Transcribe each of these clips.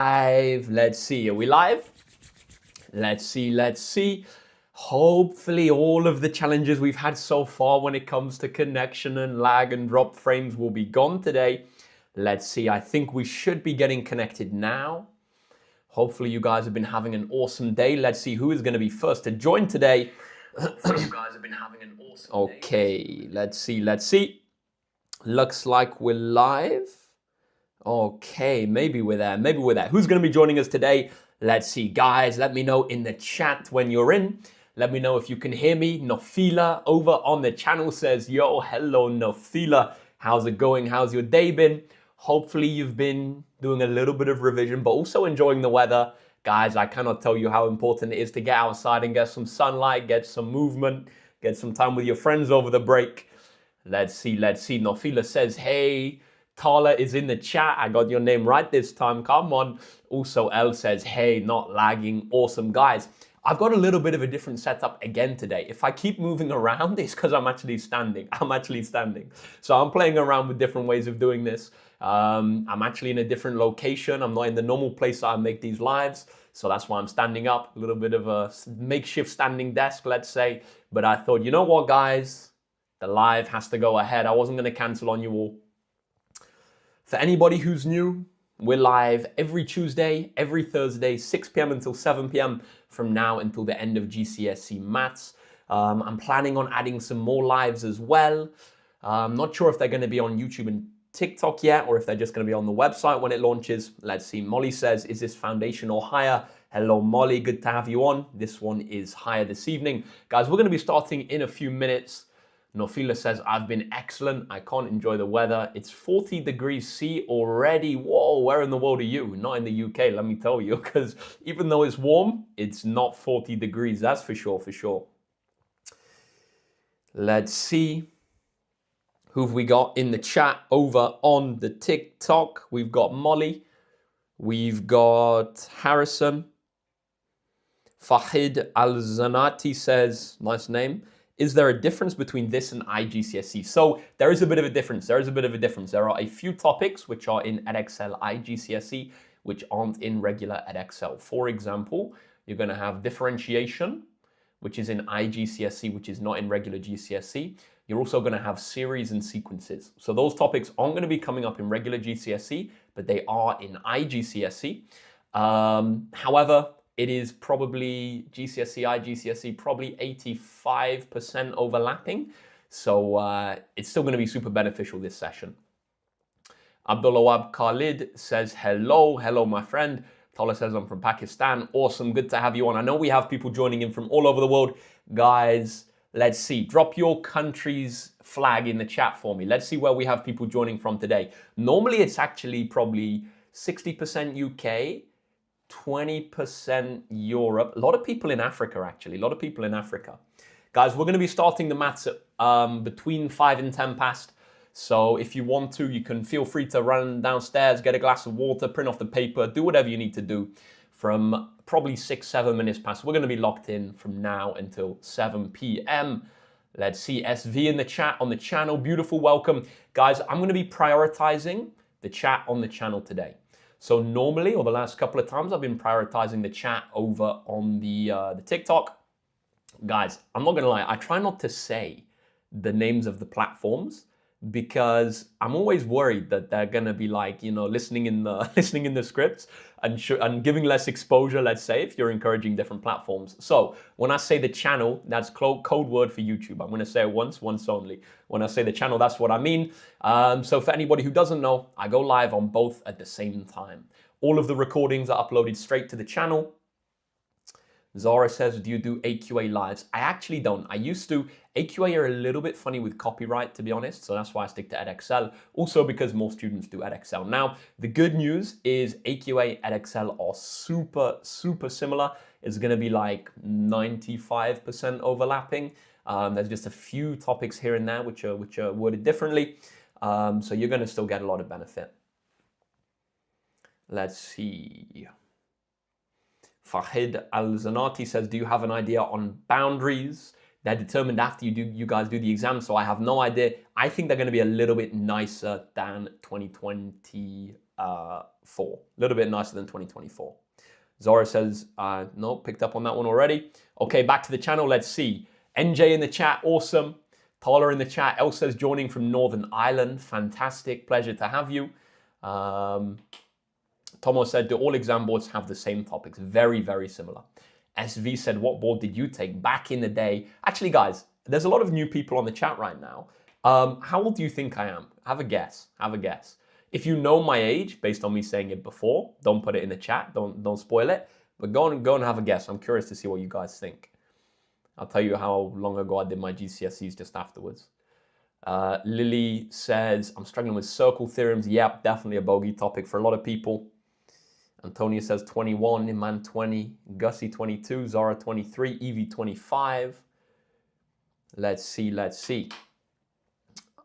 Live. Let's see. Are we live? Let's see. Hopefully all of the challenges we've had so far when it comes to connection and lag and drop frames will be gone today. Let's see. I think we should be getting connected now. Hopefully you guys have been having an awesome day. Let's see who is going to be first to join today. Hopefully you guys have been having an awesome day. Okay, let's see. Looks like we're live. Okay, maybe we're there. Who's going to be joining us today? Let's see. Guys, let me know in the chat when you're in. Let me know if you can hear me. Nofila over on the channel says, yo, hello, Nofila. How's it going? How's your day been? Hopefully you've been doing a little bit of revision, but also enjoying the weather. Guys, I cannot tell you how important it is to get outside and get some sunlight, get some movement, get some time with your friends over the break. Let's see. Nofila says, hey, Tala is in the chat. I got your name right this time. Come on. Also, Elle says, hey, not lagging. Awesome, guys. I've got a little bit of a different setup again today. If I keep moving around, it's because I'm actually standing. So I'm playing around with different ways of doing this. I'm actually in a different location. I'm not in the normal place that I make these lives. So that's why I'm standing up. A little bit of a makeshift standing desk, let's say. But I thought, you know what, guys? The live has to go ahead. I wasn't going to cancel on you all. For anybody who's new, we're live every Tuesday, every Thursday, 6 p.m. until 7 p.m. from now until the end of GCSE Maths. I'm planning on adding some more lives as well. I'm not sure if they're going to be on YouTube and TikTok yet, or if they're just going to be on the website when it launches. Let's see. Molly says, is this foundation or higher? Hello, Molly. Good to have you on. This one is higher this evening. Guys, we're going to be starting in a few minutes. Nofila says, I've been excellent. I can't enjoy the weather. It's 40 degrees C already. Whoa, where in the world are you? Not in the UK, let me tell you, because even though it's warm, it's not 40 degrees. That's for sure. Let's see. Who've we got in the chat over on the TikTok? We've got Molly. We've got Harrison. Fahid Al-Zanati says, nice name. Is there a difference between this and iGCSE? So there is a bit of a difference. There are a few topics which are in edXL iGCSE, which aren't in regular edXL. For example, you're going to have differentiation, which is in iGCSE, which is not in regular GCSE. You're also going to have series and sequences. So those topics aren't going to be coming up in regular GCSE, but they are in iGCSE. However, it is probably GCSE, iGCSE, probably 85% overlapping. So it's still going to be super beneficial this session. Abdulawab Khalid says, hello, my friend. Tola says, I'm from Pakistan. Awesome, good to have you on. I know we have people joining in from all over the world. Guys, let's see. Drop your country's flag in the chat for me. Let's see where we have people joining from today. Normally, it's actually probably 60% UK, 20% Europe. A lot of people in Africa, actually. Guys, we're going to be starting the maths at between 5 and 10 past. So if you want to, you can feel free to run downstairs, get a glass of water, print off the paper, do whatever you need to do from probably 6-7 minutes past. We're going to be locked in from now until 7 p.m. Let's see SV in the chat on the channel. Beautiful, welcome. Guys, I'm going to be prioritizing the chat on the channel today. So normally, or the last couple of times, I've been prioritizing the chat over on the TikTok. Guys, I'm not going to lie. I try not to say the names of the platforms because I'm always worried that they're going to be like, you know, listening in the scripts and giving less exposure, let's say, if you're encouraging different platforms. So when I say the channel, that's code word for YouTube. I'm going to say it once only. When I say the channel, that's what I mean. So for anybody who doesn't know, I go live on both at the same time. All of the recordings are uploaded straight to the channel. Zara says, do you do AQA lives? I actually don't. I used to. AQA are a little bit funny with copyright, to be honest. So that's why I stick to edXL. Also because more students do edXL. Now, the good news is AQA, edXL are super similar. It's going to be like 95% overlapping. There's just a few topics here and there which are worded differently. So you're going to still get a lot of benefit. Let's see. Fahid Al-Zanati says, do you have an idea on boundaries? They're determined after you guys do the exam, so I have no idea. I think they're going to be a little bit nicer than 2020 A little bit nicer than 2024. Zora says, no, picked up on that one already. Okay, back to the channel. Let's see. NJ in the chat, awesome. Tala in the chat. El says, joining from Northern Ireland. Fantastic. Pleasure to have you. Tomo said, do all exam boards have the same topics? Very, very similar. SV said, what board did you take back in the day? Actually, guys, there's a lot of new people on the chat right now. How old do you think I am? Have a guess. Have a guess. If you know my age, based on me saying it before, don't put it in the chat. Don't spoil it. But go and have a guess. I'm curious to see what you guys think. I'll tell you how long ago I did my GCSEs just afterwards. Lily says, I'm struggling with circle theorems. Yep, definitely a bogey topic for a lot of people. Antonia says 21, Iman 20, Gussie 22, Zara 23, Evie 25. Let's see.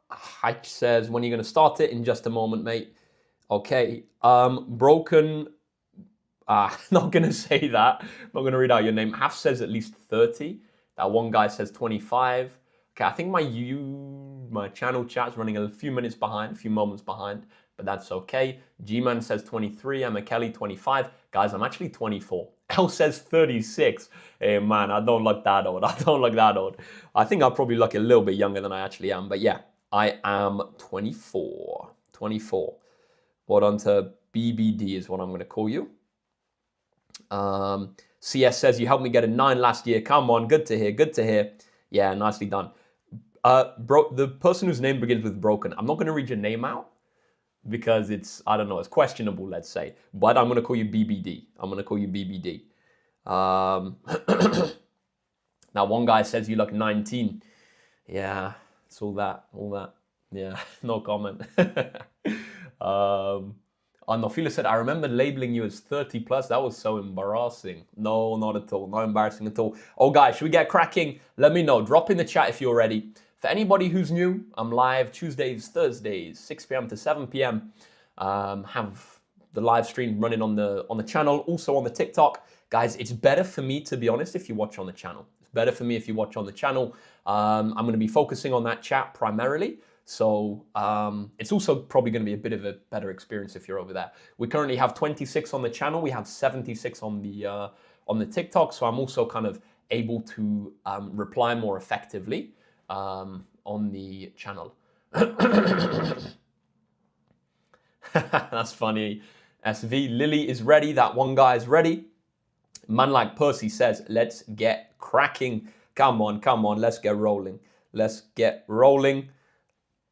Hike says, when are you going to start it? In just a moment, mate. Okay. Broken. Not going to say that. Not going to read out your name. Half says at least 30. That one guy says 25. Okay, I think my channel chat's running a few minutes behind, a few moments behind, but that's okay. G-Man says 23. Emma Kelly, 25. Guys, I'm actually 24. L says 36. Hey, man, I don't look that old. I don't look that old. I think I'll probably look a little bit younger than I actually am, but yeah. I am 24. 24. Well done to BBD is what I'm going to call you. CS says, you helped me get a 9 last year. Come on, good to hear, good to hear. Yeah, nicely done. The person whose name begins with broken, I'm not going to read your name out because it's, I don't know, it's questionable, let's say. But I'm going to call you BBD. I'm going to call you BBD. Now, one guy says you look 19. Yeah. It's all that. Yeah, no comment. Nofila said, I remember labeling you as 30 plus. That was so embarrassing. No, not at all. Not embarrassing at all. Oh, guys, should we get cracking? Let me know. Drop in the chat if you're ready. For anybody who's new, I'm live Tuesdays, Thursdays, 6 p.m. to 7 p.m. Have the live stream running on the channel, also on the TikTok. Guys, it's better for me, to be honest, if you watch on the channel. It's better for me if you watch on the channel. I'm going to be focusing on that chat primarily. So it's also probably going to be a bit of a better experience if you're over there. We currently have 26 on the channel. We have 76 on the TikTok. So I'm also kind of able to reply more effectively on the channel. That's funny. SV, Lily is ready. That one guy is ready. Man like Percy says, let's get cracking. Come on, let's get rolling. Let's get rolling.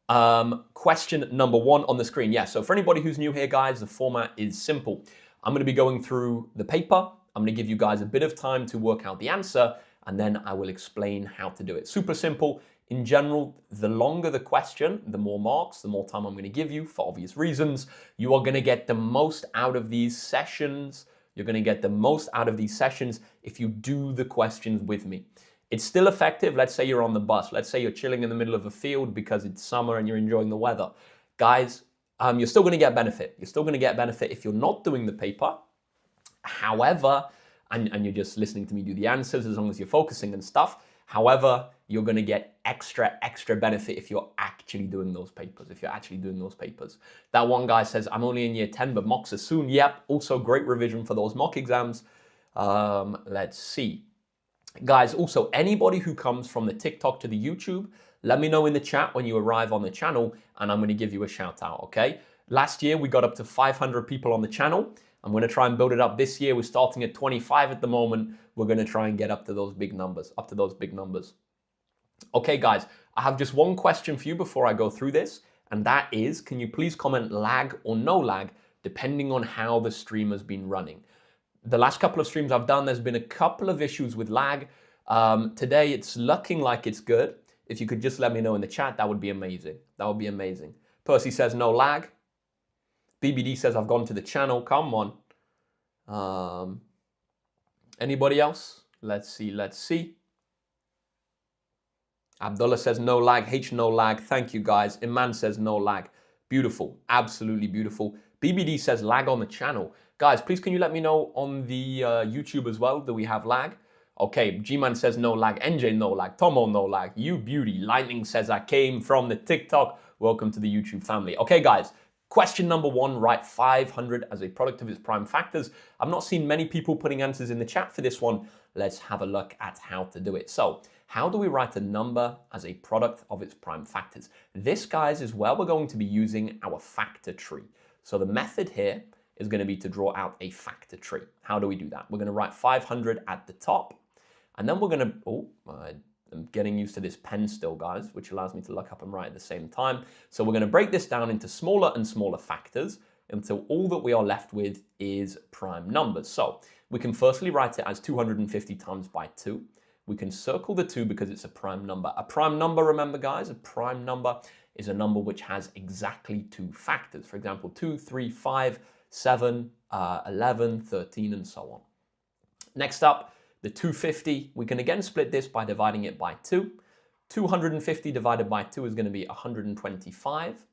Question number 1 on the screen. Yeah, so for anybody who's new here, guys, the format is simple. I'm going to be going through the paper. I'm going to give you guys a bit of time to work out the answer, and then I will explain how to do it. Super simple. In general, the longer the question, the more marks, the more time I'm going to give you for obvious reasons. You are going to get the most out of these sessions. You're going to get the most out of these sessions if you do the questions with me. It's still effective. Let's say you're on the bus. Let's say you're chilling in the middle of a field because it's summer and you're enjoying the weather. Guys, you're still going to get benefit. You're still going to get benefit if you're not doing the paper. However, and you're just listening to me do the answers as long as you're focusing and stuff. However, you're going to get extra benefit if you're actually doing those papers. That one guy says, I'm only in year 10, but mocks are soon. Yep. Also great revision for those mock exams. Let's see. Guys, also anybody who comes from the TikTok to the YouTube, let me know in the chat when you arrive on the channel and I'm going to give you a shout out, okay? Last year, we got up to 500 people on the channel. I'm going to try and build it up this year. We're starting at 25 at the moment. We're going to try and get up to those big numbers, Okay, guys, I have just one question for you before I go through this, and that is, can you please comment lag or no lag, depending on how the stream has been running? The last couple of streams I've done, there's been a couple of issues with lag. Today, it's looking like it's good. If you could just let me know in the chat, that would be amazing. Percy says no lag. BBD says I've gone to the channel. Come on. Anybody else? Let's see. Abdullah says no lag. H no lag. Thank you, guys. Iman says no lag. Beautiful. Absolutely beautiful. BBD says lag on the channel. Guys, please can you let me know on the YouTube as well that we have lag? Okay, G-Man says no lag. NJ no lag. Tomo no lag. You beauty. Lightning says I came from the TikTok. Welcome to the YouTube family. Okay, guys. Question number 1, write 500 as a product of its prime factors. I've not seen many people putting answers in the chat for this one. Let's have a look at how to do it. So, how do we write a number as a product of its prime factors? This, guys, is where we're going to be using our factor tree. So the method here is going to be to draw out a factor tree. How do we do that? We're going to write 500 at the top, and then we're going to, I'm getting used to this pen still, guys, which allows me to look up and write at the same time. So we're going to break this down into smaller and smaller factors until all that we are left with is prime numbers. So we can firstly write it as 250 times by 2. We can circle the 2 because it's a prime number. A prime number, remember, guys, a prime number is a number which has exactly 2 factors. For example, 2, 3, 5, 7, 11, 13, and so on. Next up, the 250, we can again split this by dividing it by 2. 250 divided by 2 is going to be 125.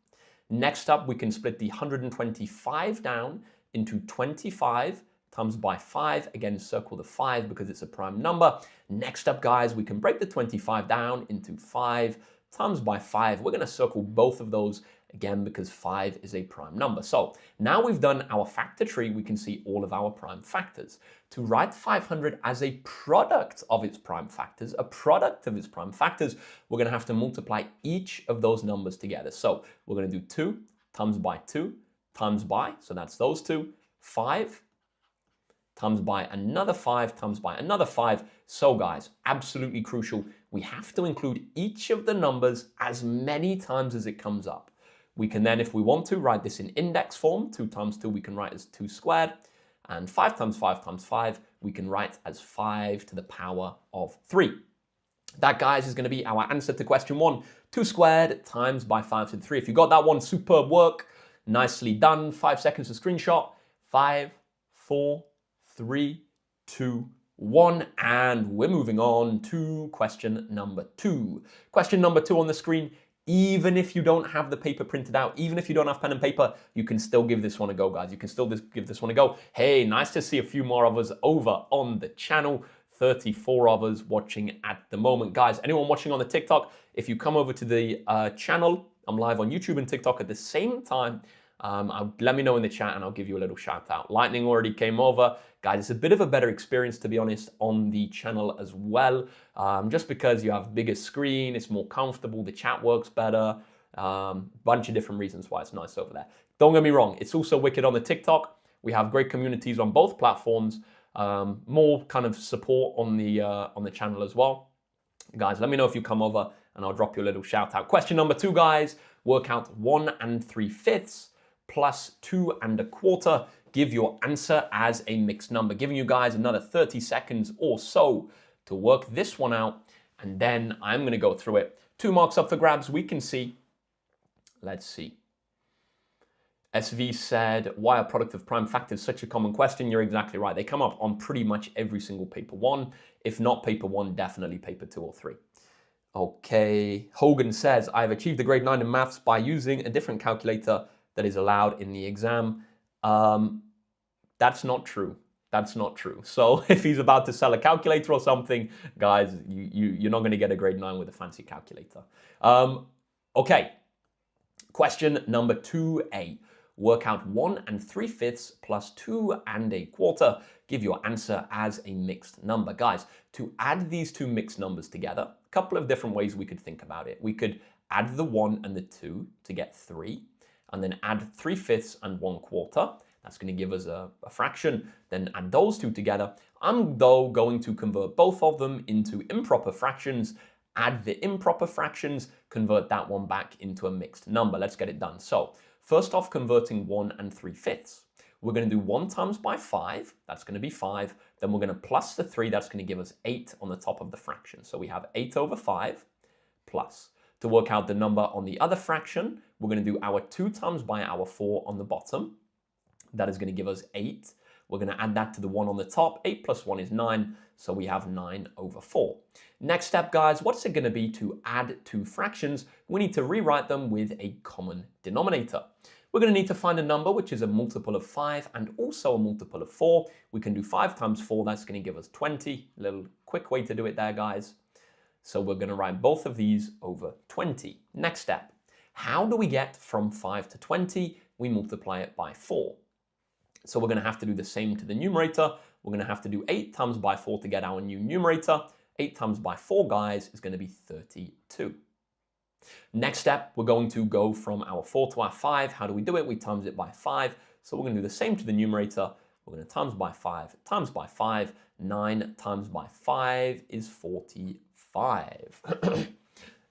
Next up, we can split the 125 down into 25 times by 5. Again, circle the 5 because it's a prime number. Next up, guys, we can break the 25 down into 5 times by 5. We're going to circle both of those again because 5 is a prime number. So now we've done our factor tree, we can see all of our prime factors. To write 500 as a product of its prime factors, we're going to have to multiply each of those numbers together. So we're going to do 2 times by 2 times by, so that's those 2, 5 times by another 5 times by another 5. So guys, absolutely crucial. We have to include each of the numbers as many times as it comes up. We can then, if we want to, write this in index form. 2 times 2 we can write as 2 squared. And 5 times 5 times 5 we can write as 5 to the power of 3. That, guys, is going to be our answer to question 1. 2 squared times by 5 to the 3. If you got that one, superb work. Nicely done. 5 seconds to screenshot. 5, 4, 3, 2, 1. And we're moving on to question number 2. Question number 2 on the screen. Even if you don't have the paper printed out, even if you don't have pen and paper, you can still give this one a go, guys. You can still give this one a go. Hey, nice to see a few more of us over on the channel. 34 of us watching at the moment. Guys, anyone watching on the TikTok, if you come over to the channel, I'm live on YouTube and TikTok at the same time. Let me know in the chat and I'll give you a little shout out. Lightning already came over. Guys, it's a bit of a better experience, to be honest, on the channel as well. Just because you have bigger screen, it's more comfortable, the chat works better. Bunch of different reasons why it's nice over there. Don't get me wrong, it's also wicked on the TikTok. We have great communities on both platforms. More kind of support on the channel as well. Guys, let me know if you come over and I'll drop you a little shout out. Question number 2, guys. Work out 1 3/5 plus 2 1/4. Give your answer as a mixed number. Giving you guys another 30 seconds or so to work this one out, and then I'm going to go through it. 2 marks up for grabs. We can see. Let's see. SV said, why are product of prime factors such a common question? You're exactly right. They come up on pretty much every single paper 1. If not paper 1, definitely paper 2 or 3. Okay. Hogan says, I've achieved a grade 9 in maths by using a different calculator that is allowed in the exam. That's not true. That's not true. So if he's about to sell a calculator or something, guys, you're not going to get a grade 9 with a fancy calculator. Okay. Question number 2A. Work out 1 3/5 plus 2 1/4. Give your answer as a mixed number. Guys, to add these 2 mixed numbers together, a couple of different ways we could think about it. We could add the 1 and the 2 to get 3, and then add 3/5 and 1/4. That's going to give us a fraction. Then add those 2 together. I'm, though, going to convert both of them into improper fractions. Add the improper fractions, convert that one back into a mixed number. Let's get it done. So, first off, converting 1 3/5. We're going to do 1 times by 5. That's going to be 5. Then we're going to plus the 3. That's going to give us 8 on the top of the fraction. So we have 8 over 5 plus. To work out the number on the other fraction, we're going to do our 2 times by our 4 on the bottom. That is going to give us 8. We're going to add that to the 1 on the top. 8 plus 1 is 9, so we have 9 over 4. Next step, guys, what's it going to be to add 2 fractions? We need to rewrite them with a common denominator. We're going to need to find a number which is a multiple of 5 and also a multiple of 4. We can do 5 times 4. That's going to give us 20. A little quick way to do it there, guys. So we're going to write both of these over 20. Next step. How do we get from 5 to 20? we multiply it by 4. So we're going to have to do the same to the numerator. We're going to have to do 8 times by 4 to get our new numerator. 8 times by 4, guys, is going to be 32. Next step, we're going to go from our 4 to our 5. How do we do it? We times it by 5. So we're going to do the same to the numerator. We're going to times by 5, times by 5. 9 times by 5 is 45.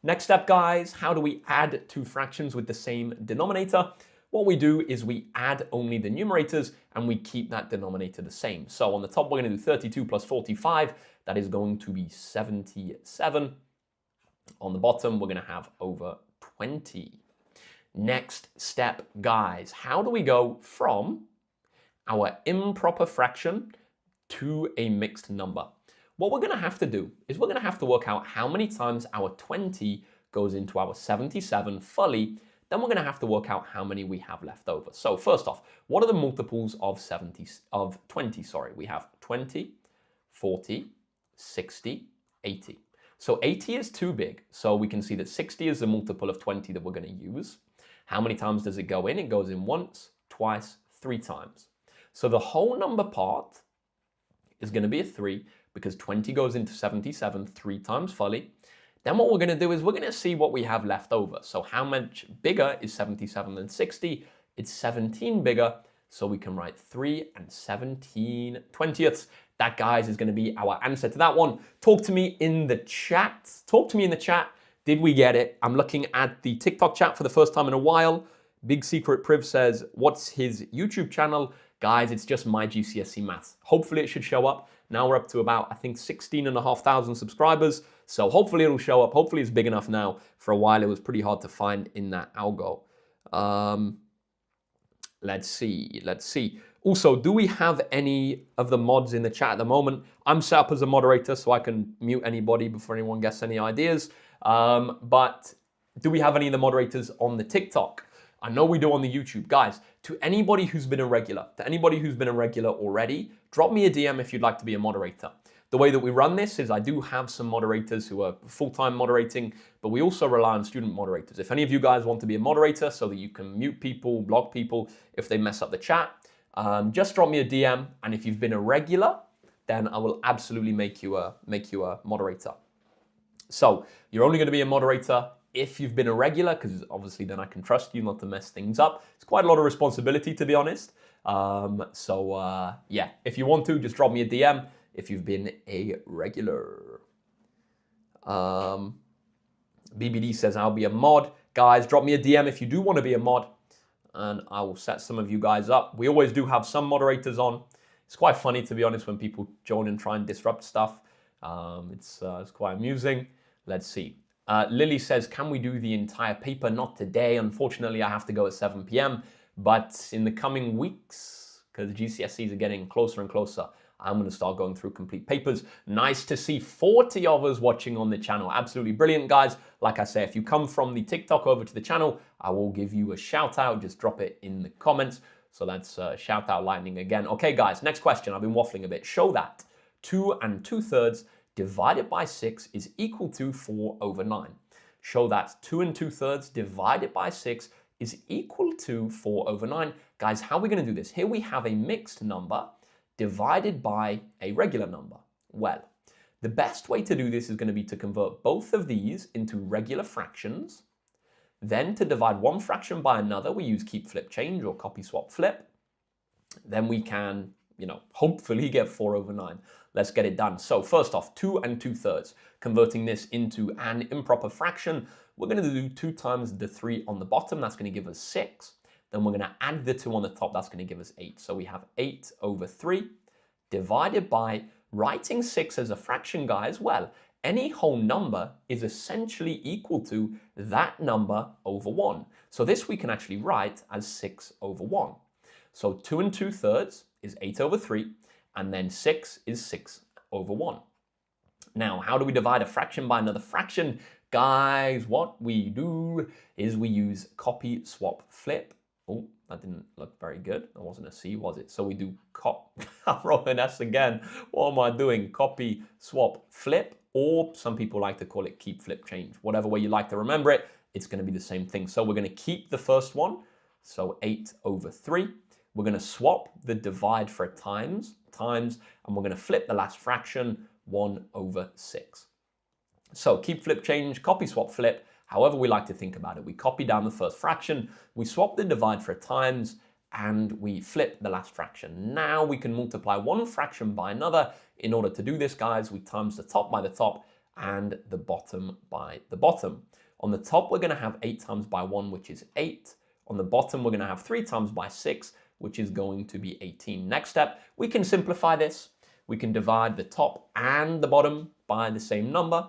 Next step, guys, how do we add two fractions with the same denominator? What we do is we add only the numerators and we keep that denominator the same. So on the top, we're going to do 32 plus 45. That is going to be 77. On the bottom, we're going to have over 20. Next step, guys, how do we go from our improper fraction to a mixed number? What we're going to have to do is we're going to have to work out how many times our 20 goes into our 77 fully. Then we're going to have to work out how many we have left over. So first off, what are the multiples of 20? We have 20, 40, 60, 80. So 80 is too big. So we can see that 60 is the multiple of 20 that we're going to use. How many times does it go in? It goes in once, twice, 3 times. So the whole number part is going to be a 3 because 20 goes into 77 3 times fully. Then what we're going to do is we're going to see what we have left over. So how much bigger is 77 than 60? It's 17 bigger. So we can write 3 and 17/20. That, guys, is going to be our answer to that one. Talk to me in the chat. Did we get it? I'm looking at the TikTok chat for the first time in a while. Big Secret Priv says, what's his YouTube channel? Guys, it's just my GCSE maths. Hopefully it should show up. Now we're up to about, I think, 16,500 subscribers. So hopefully it'll show up. Hopefully it's big enough now. For a while, it was pretty hard to find in that algo. Let's see. Also, do we have any of the mods in the chat at the moment? I'm set up as a moderator, so I can mute anybody before anyone gets any ideas. But do we have any of the moderators on the TikTok? I know we do on the YouTube. Guys, to anybody who's been a regular, already, drop me a DM if you'd like to be a moderator. The way that we run this is I do have some moderators who are full-time moderating, but we also rely on student moderators. If any of you guys want to be a moderator so that you can mute people, block people if they mess up the chat, just drop me a DM. And if you've been a regular, then I will absolutely make you a moderator. So you're only going to be a moderator if you've been a regular, because obviously then I can trust you not to mess things up. It's quite a lot of responsibility, to be honest. Yeah, if you want to, just drop me a DM if you've been a regular. BBD says, I'll be a mod. Guys, drop me a DM if you do want to be a mod, and I will set some of you guys up. We always do have some moderators on. It's quite funny, to be honest, when people join and try and disrupt stuff. It's quite amusing. Let's see. Lily says, can we do the entire paper? Not today. Unfortunately, I have to go at 7 p.m. But in the coming weeks, because GCSEs are getting closer and closer, I'm going to start going through complete papers. Nice to see 40 of us watching on the channel. Absolutely brilliant, guys. Like I say, if you come from the TikTok over to the channel, I will give you a shout out. Just drop it in the comments. So that's shout out lightning again. Okay, guys, next question. I've been waffling a bit. Show that 2 2/3 divided by 6 is equal to 4/9. Show that 2 2/3 divided by 6 is equal to 4/9. Guys, how are we going to do this? Here we have a mixed number divided by a regular number. Well, the best way to do this is going to be to convert both of these into regular fractions. Then to divide one fraction by another, we use keep, flip, change, or copy, swap, flip. Then we can, hopefully get 4/9. Let's get it done. So first off, 2 2/3. Converting this into an improper fraction, we're going to do 2 times the 3 on the bottom. That's going to give us 6. Then we're going to add the 2 on the top. That's going to give us 8. So we have 8/3 divided by, writing 6 as a fraction, guys. Well, any whole number is essentially equal to that number over 1. So this we can actually write as 6/1. So 2 2/3 is 8/3. And then 6 is 6/1. Now, how do we divide a fraction by another fraction? Guys, what we do is we use copy, swap, flip. Oh, that didn't look very good. That wasn't a C, was it? So we do I wrote an S again. What am I doing? Copy, swap, flip, or some people like to call it keep, flip, change. Whatever way you like to remember it, it's going to be the same thing. So we're going to keep the first one. So 8 over 3. We're going to swap the divide for a times, and we're going to flip the last fraction, 1 over 6. So keep, flip, change, copy, swap, flip, however we like to think about it. We copy down the first fraction, we swap the divide for a times, and we flip the last fraction. Now we can multiply one fraction by another. In order to do this, guys, we times the top by the top and the bottom by the bottom. On the top, we're going to have 8 times by 1, which is 8. On the bottom, we're going to have 3 times by 6, which is going to be 18. Next step, we can simplify this. We can divide the top and the bottom by the same number.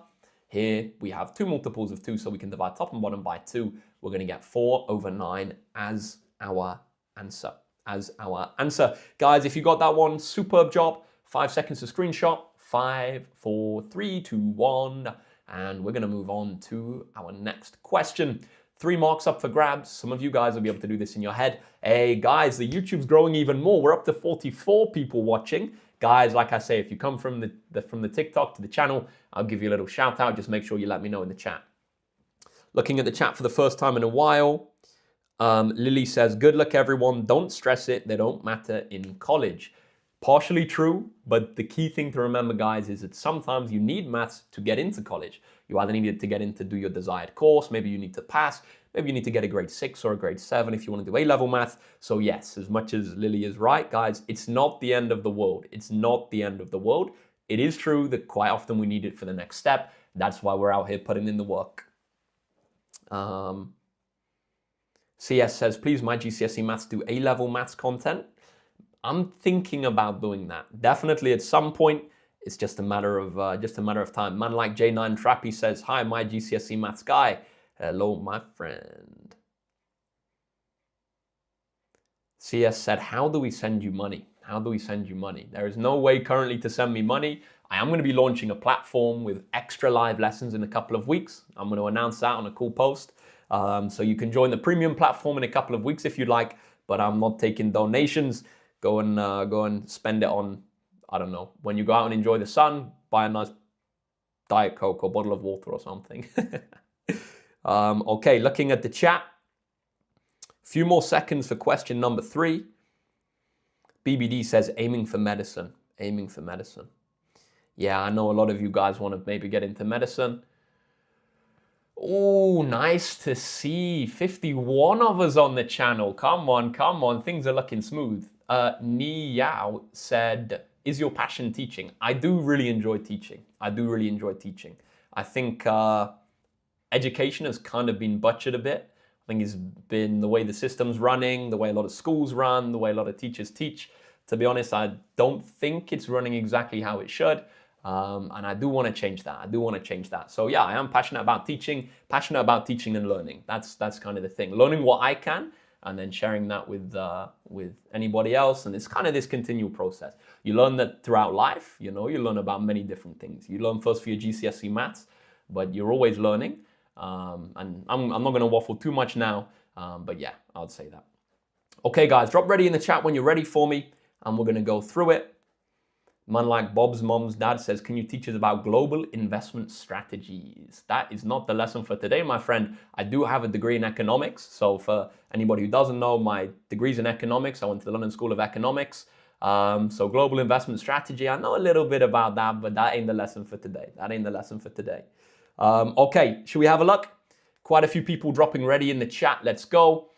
Here we have 2 multiples of 2, so we can divide top and bottom by 2. We're going to get 4 over 9 as our answer. Guys, if you got that one, superb job. 5 seconds to screenshot. 5, 4, 3, 2, 1. And we're going to move on to our next question. 3 marks up for grabs. Some of you guys will be able to do this in your head. Hey, guys, the YouTube's growing even more. We're up to 44 people watching. Guys, like I say, if you come from the TikTok to the channel, I'll give you a little shout out. Just make sure you let me know in the chat. Looking at the chat for the first time in a while, Lily says, good luck, everyone. Don't stress it. They don't matter in college. Partially true, but the key thing to remember, guys, is that sometimes you need maths to get into college. You either need it to get in to do your desired course, maybe you need to pass, maybe you need to get a grade 6 or a grade 7 if you want to do A-level math. So yes, as much as Lily is right, guys, it's not the end of the world. It's not the end of the world. It is true that quite often we need it for the next step. That's why we're out here putting in the work. CS says, please, my GCSE maths do A-level maths content. I'm thinking about doing that. Definitely at some point. It's just a matter of time. Man like J9 Trappy says, hi, my GCSE maths guy. Hello, my friend. CS said, how do we send you money? How do we send you money? There is no way currently to send me money. I am going to be launching a platform with extra live lessons in a couple of weeks. I'm going to announce that on a cool post. So you can join the premium platform in a couple of weeks if you'd like, but I'm not taking donations. Go and spend it on, I don't know, when you go out and enjoy the sun, buy a nice Diet Coke or bottle of water or something. Okay, looking at the chat. A few more seconds for question number 3. BBD says, aiming for medicine. Aiming for medicine. Yeah, I know a lot of you guys want to maybe get into medicine. Oh, nice to see. 51 of us on the channel. Come on, come on. Things are looking smooth. Ni Yao said, is your passion teaching? I do really enjoy teaching. I think education has kind of been butchered a bit. I think it's been the way the system's running, the way a lot of schools run, the way a lot of teachers teach. To be honest, I don't think it's running exactly how it should. And I do want to change that. So yeah, I am passionate about teaching and learning. That's kind of the thing. Learning what I can and then sharing that with anybody else. And it's kind of this continual process. You learn that throughout life, you learn about many different things. You learn first for your GCSE maths, but you're always learning. And I'm not going to waffle too much now, but yeah, I would say that. Okay, guys, drop ready in the chat when you're ready for me, and we're going to go through it. Man like Bob's mom's dad says, can you teach us about global investment strategies? That is not the lesson for today, my friend. I do have a degree in economics. So for anybody who doesn't know, my degree's in economics. I went to the London School of Economics. So global investment strategy, I know a little bit about that, but that ain't the lesson for today. Okay, should we have a look? Quite a few people dropping ready in the chat. Let's go.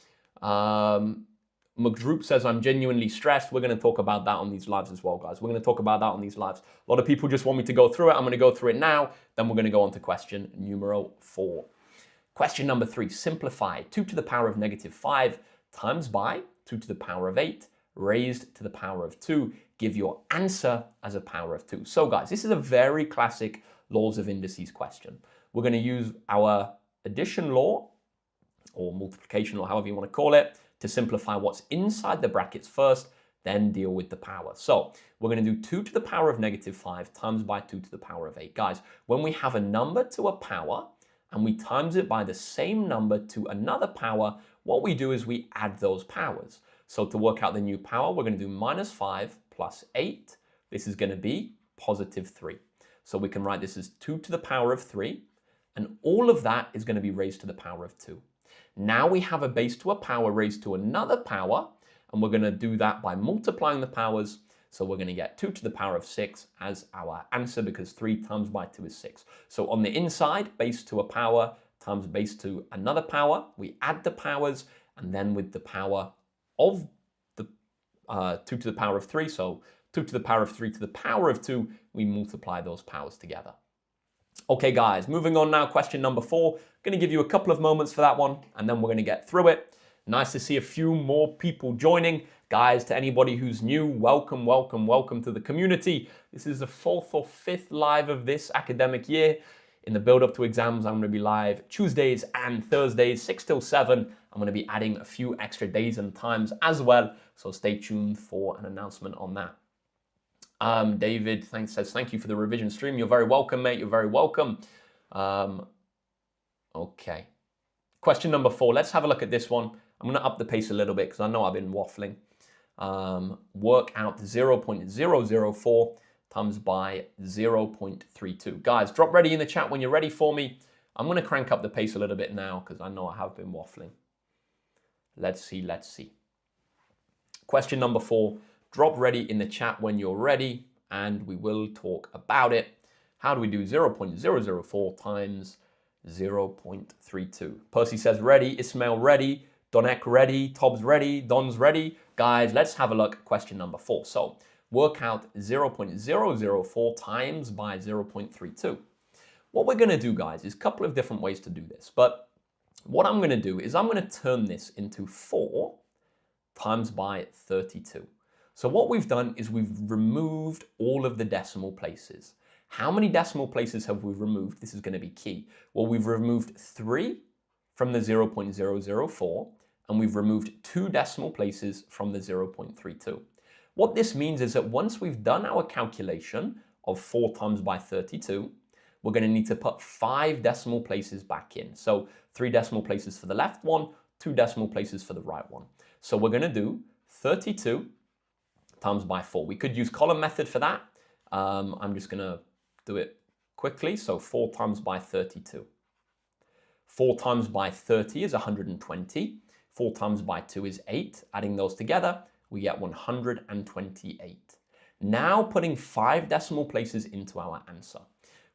McDroop says, I'm genuinely stressed. We're going to talk about that on these lives as well, guys. A lot of people just want me to go through it. I'm going to go through it now. Then we're going to go on to question numero 4. Question number 3, simplify 2 to the power of negative 5 times by 2 to the power of 8 raised to the power of 2. Give your answer as a power of 2. So guys, this is a very classic laws of indices question. We're going to use our addition law or multiplication or however you want to call it to simplify what's inside the brackets first, then deal with the power. So we're going to do 2 to the power of negative 5 times by 2 to the power of 8. Guys, when we have a number to a power and we times it by the same number to another power, what we do is we add those powers. So to work out the new power, we're going to do minus 5 plus 8. This is going to be positive 3. So we can write this as 2 to the power of 3, and all of that is going to be raised to the power of 2. Now we have a base to a power raised to another power, and we're going to do that by multiplying the powers. So we're going to get 2 to the power of 6 as our answer, because 3 times by 2 is 6. So on the inside, base to a power times base to another power. We add the powers, and then with the power of the 2 to the power of 3, so 2 to the power of 3 to the power of 2, we multiply those powers together. Okay, guys, moving on now. Question number 4. Going to give you a couple of moments for that one, and then we're going to get through it. Nice to see a few more people joining. Guys, to anybody who's new, welcome, welcome, welcome to the community. This is the 4th or 5th live of this academic year. In the build-up to exams, I'm going to be live Tuesdays and Thursdays, 6 till 7. I'm going to be adding a few extra days and times as well, so stay tuned for an announcement on that. David says, thank you for the revision stream. You're very welcome, mate. You're very welcome. Okay. Question number 4. Let's have a look at this one. I'm going to up the pace a little bit because I know I've been waffling. Work out 0.004 times by 0.32. Guys, drop ready in the chat when you're ready for me. I'm going to crank up the pace a little bit now because I know I have been waffling. Let's see, let's see. Question number 4. Drop ready in the chat when you're ready, and we will talk about it. How do we do 0.004 times 0.32? Percy says ready, Ismail ready, Donek ready, Tob's ready, Don's ready. Guys, let's have a look at question number 4. So work out 0.004 times by 0.32. What we're going to do, guys, is a couple of different ways to do this. But what I'm going to do is I'm going to turn this into 4 times by 32. So what we've done is we've removed all of the decimal places. How many decimal places have we removed? This is going to be key. Well, we've removed 3 from the 0.004, and we've removed 2 decimal places from the 0.32. What this means is that once we've done our calculation of 4 times by 32, we're going to need to put 5 decimal places back in. So 3 decimal places for the left one, 2 decimal places for the right one. So we're going to do 32 times by 4. We could use column method for that. I'm just going to do it quickly. So 4 times by 32. 4 times by 30 is 120. 4 times by 2 is 8. Adding those together, we get 128. Now putting 5 decimal places into our answer.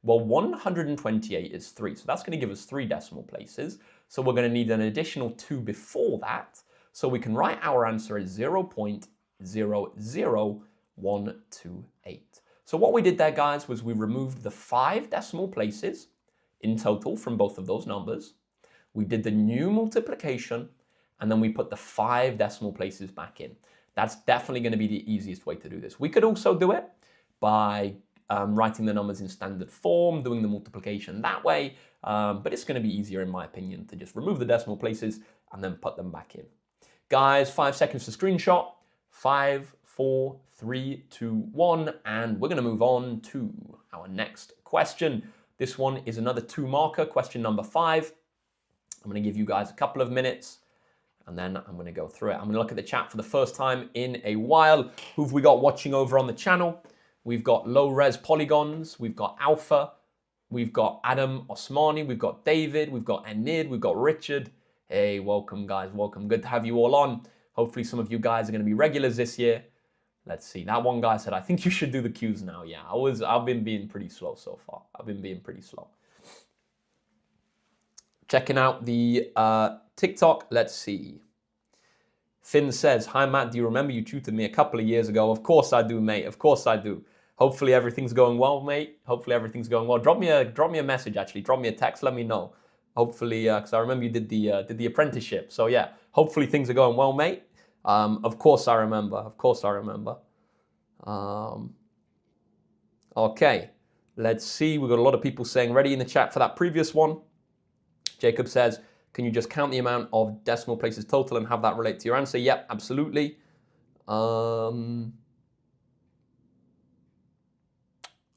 Well, 128 is 3, so that's going to give us 3 decimal places. So we're going to need an additional 2 before that. So we can write our answer as 0.00128. So what we did there, guys, was we removed the 5 decimal places in total from both of those numbers. We did the new multiplication, and then we put the 5 decimal places back in. That's definitely going to be the easiest way to do this. We could also do it by writing the numbers in standard form, doing the multiplication that way, but it's going to be easier, in my opinion, to just remove the decimal places and then put them back in. Guys, 5 seconds to screenshot. 5, 4, 3, 2, 1, and we're going to move on to our next question. This one is another 2-marker, question number 5. I'm going to give you guys a couple of minutes, and then I'm going to go through it. I'm going to look at the chat for the first time in a while. Who've we got watching over on the channel? We've got low-res polygons. We've got Alpha. We've got Adam Osmani. We've got David. We've got Enid. We've got Richard. Hey, welcome, guys. Welcome. Good to have you all on. Hopefully some of you guys are going to be regulars this year. Let's see. That one guy said, I think you should do the Qs now. Yeah, I've been being pretty slow so far. I've been being pretty slow. Checking out the TikTok. Let's see. Finn says, hi, Matt. Do you remember you tutored me a couple of years ago? Of course I do, mate. Of course I do. Hopefully everything's going well, mate. Hopefully everything's going well. Drop me a message, actually. Drop me a text. Let me know. Hopefully, because I remember you did the apprenticeship. So yeah, hopefully things are going well, mate. Of course I remember. Of course I remember. Okay, let's see. We've got a lot of people saying ready in the chat for that previous one. Jacob says, can you just count the amount of decimal places total and have that relate to your answer? Yep, absolutely.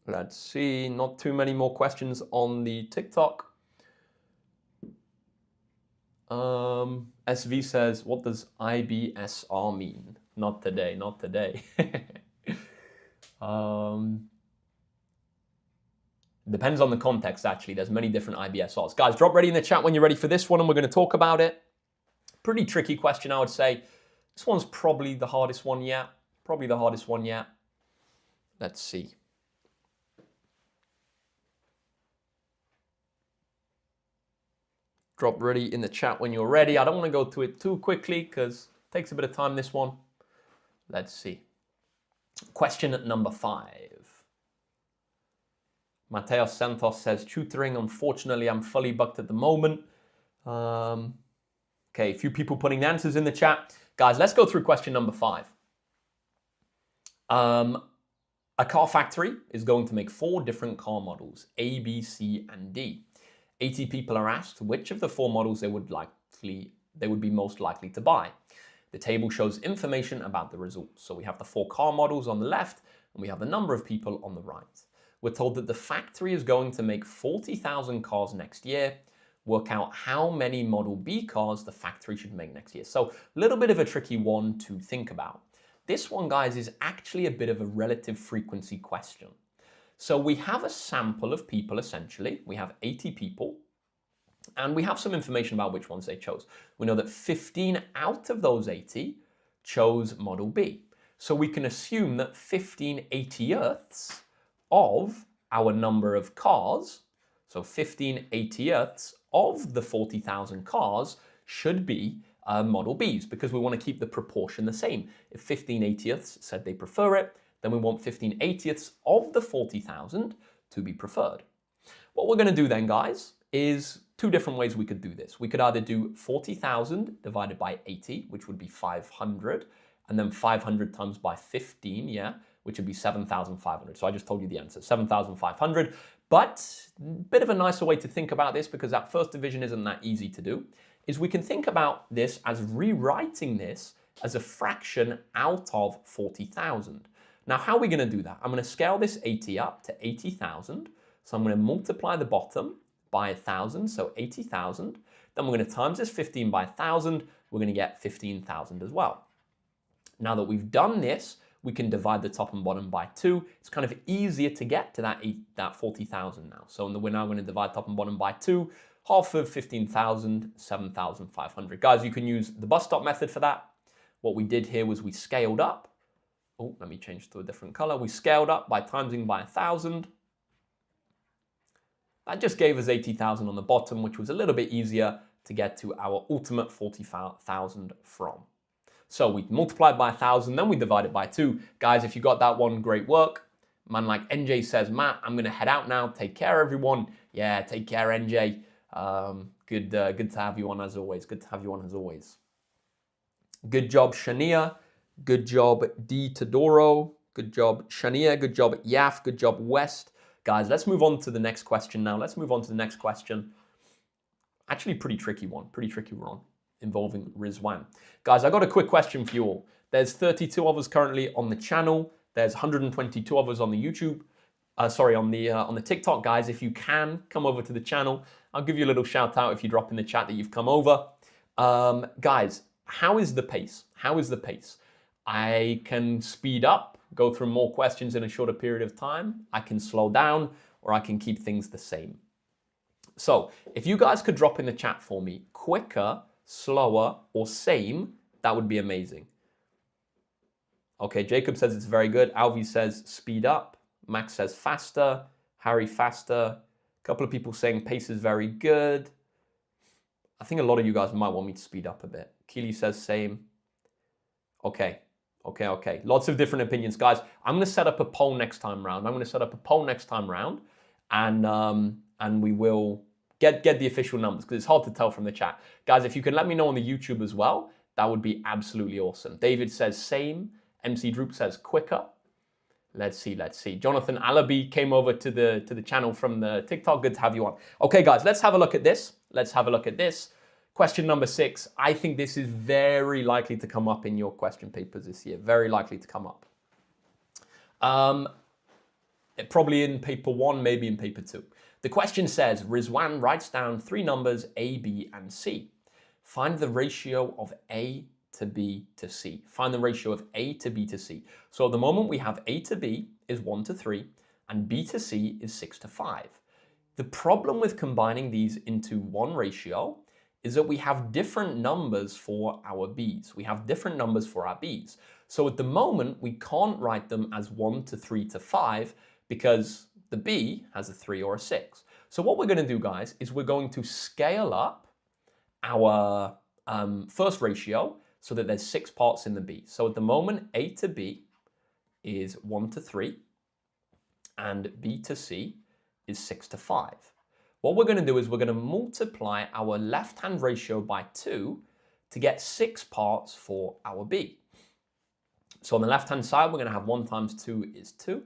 Let's see. Not too many more questions on the TikTok. SV says, what does IBSR mean? Not today, not today. Depends on the context, actually. There's many different IBSRs. Guys, drop ready in the chat when you're ready for this one, and we're going to talk about it. Pretty tricky question, I would say. This one's probably the hardest one yet. Probably the hardest one yet. Let's see. Drop ready in the chat when you're ready. I don't want to go to it too quickly because it takes a bit of time, this one. Let's see. Question number 5. Mateo Santos says, tutoring, unfortunately, I'm fully booked at the moment. Okay, a few people putting the answers in the chat. Guys, let's go through question number 5. A car factory is going to make 4 different car models, A, B, C, and D. 80 people are asked which of the 4 models they would be most likely to buy. The table shows information about the results. So we have the 4 car models on the left, and we have the number of people on the right. We're told that the factory is going to make 40,000 cars next year. Work out how many Model B cars the factory should make next year. So a little bit of a tricky one to think about. This one, guys, is actually a bit of a relative frequency question. So we have a sample of people, essentially. We have 80 people, and we have some information about which ones they chose. We know that 15 out of those 80 chose Model B. So we can assume that 15 80ths of our number of cars, so 15 80ths of the 40,000 cars should be Model Bs, because we want to keep the proportion the same. If 15 80ths said they prefer it, then we want 15 80ths of the 40,000 to be preferred. What we're going to do then, guys, is 2 different ways we could do this. We could either do 40,000 divided by 80, which would be 500, and then 500 times by 15, yeah, which would be 7,500. So I just told you the answer, 7,500. But a bit of a nicer way to think about this, because that first division isn't that easy to do, is we can think about this as rewriting this as a fraction out of 40,000. Now, how are we going to do that? I'm going to scale this 80 up to 80,000. So I'm going to multiply the bottom by 1,000, so 80,000. Then we're going to times this 15 by 1,000. We're going to get 15,000 as well. Now that we've done this, we can divide the top and bottom by 2. It's kind of easier to get to that 40,000 now. So we're now going to divide top and bottom by 2. Half of 15,000, 7,500. Guys, you can use the bus stop method for that. What we did here was we scaled up. Oh, let me change to a different color. We scaled up by timesing by 1,000. That just gave us 80,000 on the bottom, which was a little bit easier to get to our ultimate 40,000 from. So we multiplied by 1,000, then we divided by 2. Guys, if you got that one, great work. Man like NJ says, Matt, I'm going to head out now. Take care, everyone. Yeah, take care, NJ. Good to have you on as always. Good to have you on as always. Good job, Shania. Good job, D. Todoro. Good job, Shania. Good job, Yaf. Good job, West. Guys, let's move on to the next question now. Let's move on to the next question. Actually, pretty tricky one. Pretty tricky one involving Rizwan. Guys, I got a quick question for you all. There's 32 of us currently on the channel. There's 122 of us on the YouTube. On the TikTok, guys. If you can, come over to the channel. I'll give you a little shout out if you drop in the chat that you've come over. Guys, how is the pace? How is the pace? I can speed up, go through more questions in a shorter period of time. I can slow down, or I can keep things the same. So if you guys could drop in the chat for me, quicker, slower, or same, that would be amazing. Okay, Jacob says it's very good. Alvi says speed up. Max says faster. Harry faster. A couple of people saying pace is very good. I think a lot of you guys might want me to speed up a bit. Keely says same. Okay. Lots of different opinions, guys. I'm going to set up a poll next time round. And we will get the official numbers, because it's hard to tell from the chat. Guys, if you can let me know on the YouTube as well, that would be absolutely awesome. David says same. MC Droop says quicker. Let's see. Jonathan Alabi came over to the channel from the TikTok. Good to have you on. Okay, guys, let's have a look at this. Question number 6. I think this is very likely to come up in your question papers this year. Very likely to come up. Probably in paper 1, maybe in paper 2. The question says, Rizwan writes down 3 numbers, A, B, and C. Find the ratio of A to B to C. Find the ratio of A to B to C. So at the moment we have A to B is 1 to 3 and B to C is 6 to 5. The problem with combining these into one ratio is that we have different numbers for our b's. We have different numbers for our b's. So at the moment, we can't write them as 1 to 3 to 5 because the b has a 3 or a 6. So what we're going to do, guys, is we're going to scale up our first ratio so that there's 6 parts in the b. So at the moment, a to b is 1 to 3, and b to c is 6 to 5. What we're going to do is we're going to multiply our left-hand ratio by 2 to get 6 parts for our b. So on the left-hand side, we're going to have 1 times 2 is 2.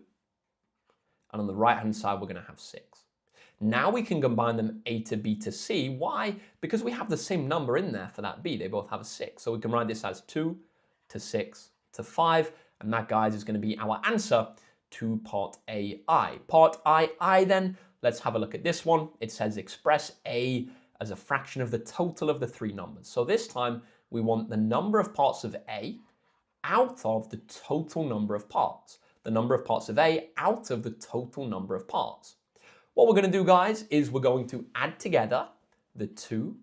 And on the right-hand side, we're going to have 6. Now we can combine them a to b to c. Why? Because we have the same number in there for that b. They both have a 6. So we can write this as 2 to 6 to 5. And that, guys, is going to be our answer to part AI. Part II then, let's have a look at this one. It says express a as a fraction of the total of the 3 numbers. So this time we want the number of parts of a out of the total number of parts. The number of parts of a out of the total number of parts. What we're going to do, guys, is we're going to add together the 2,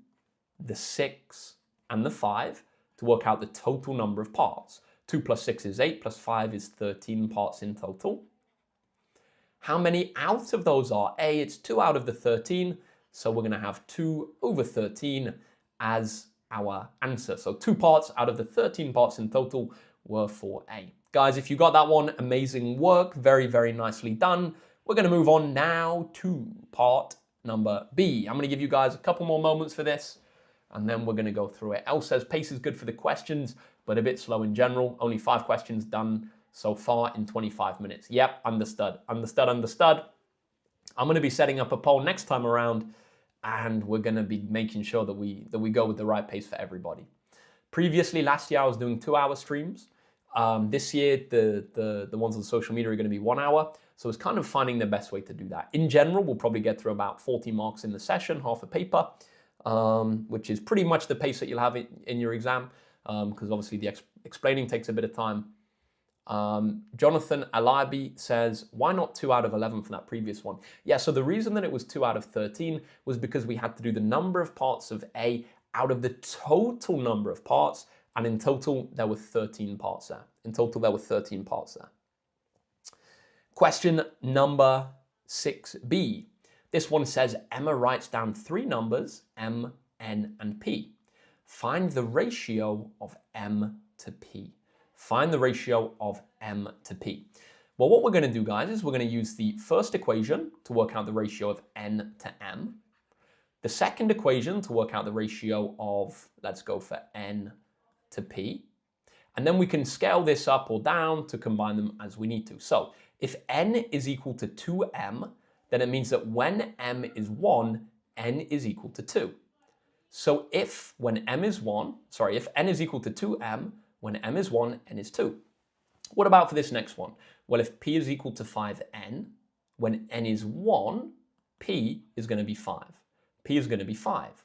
the 6, and the 5 to work out the total number of parts. 2 plus 6 is 8, plus 5 is 13 parts in total. How many out of those are A? It's 2 out of the 13, so we're going to have 2 over 13 as our answer. So 2 parts out of the 13 parts in total were for A. Guys, if you got that one, amazing work. Very, very nicely done. We're going to move on now to part number B. I'm going to give you guys a couple more moments for this, and then we're going to go through it. Elle says pace is good for the questions, but a bit slow in general. Only 5 questions done so far in 25 minutes. Yep, understood, understood, understood. I'm going to be setting up a poll next time around, and we're going to be making sure that we go with the right pace for everybody. Previously, last year, I was doing 2-hour streams. This year, the ones on social media are going to be 1 hour. So it's kind of finding the best way to do that. In general, we'll probably get through about 40 marks in the session, half a paper, which is pretty much the pace that you'll have in your exam, because obviously the explaining takes a bit of time. Jonathan Alabi says, why not 2 out of 11 for that previous one? Yeah, so the reason that it was 2 out of 13 was because we had to do the number of parts of A out of the total number of parts, and in total, there were 13 parts there. In total, there were 13 parts there. Question number 6B. This one says, Emma writes down 3 numbers, M, N, and P. Find the ratio of M to P. Find the ratio of M to P. Well, what we're going to do, guys, is we're going to use the first equation to work out the ratio of N to M. The second equation to work out the ratio of, let's go for N to P. And then we can scale this up or down to combine them as we need to. So if N is equal to 2M, then it means that when M is 1, N is equal to 2. So if N is equal to 2M, when M is 1, N is 2. What about for this next one? Well, if P is equal to 5N, when N is 1, P is going to be 5. P is going to be 5.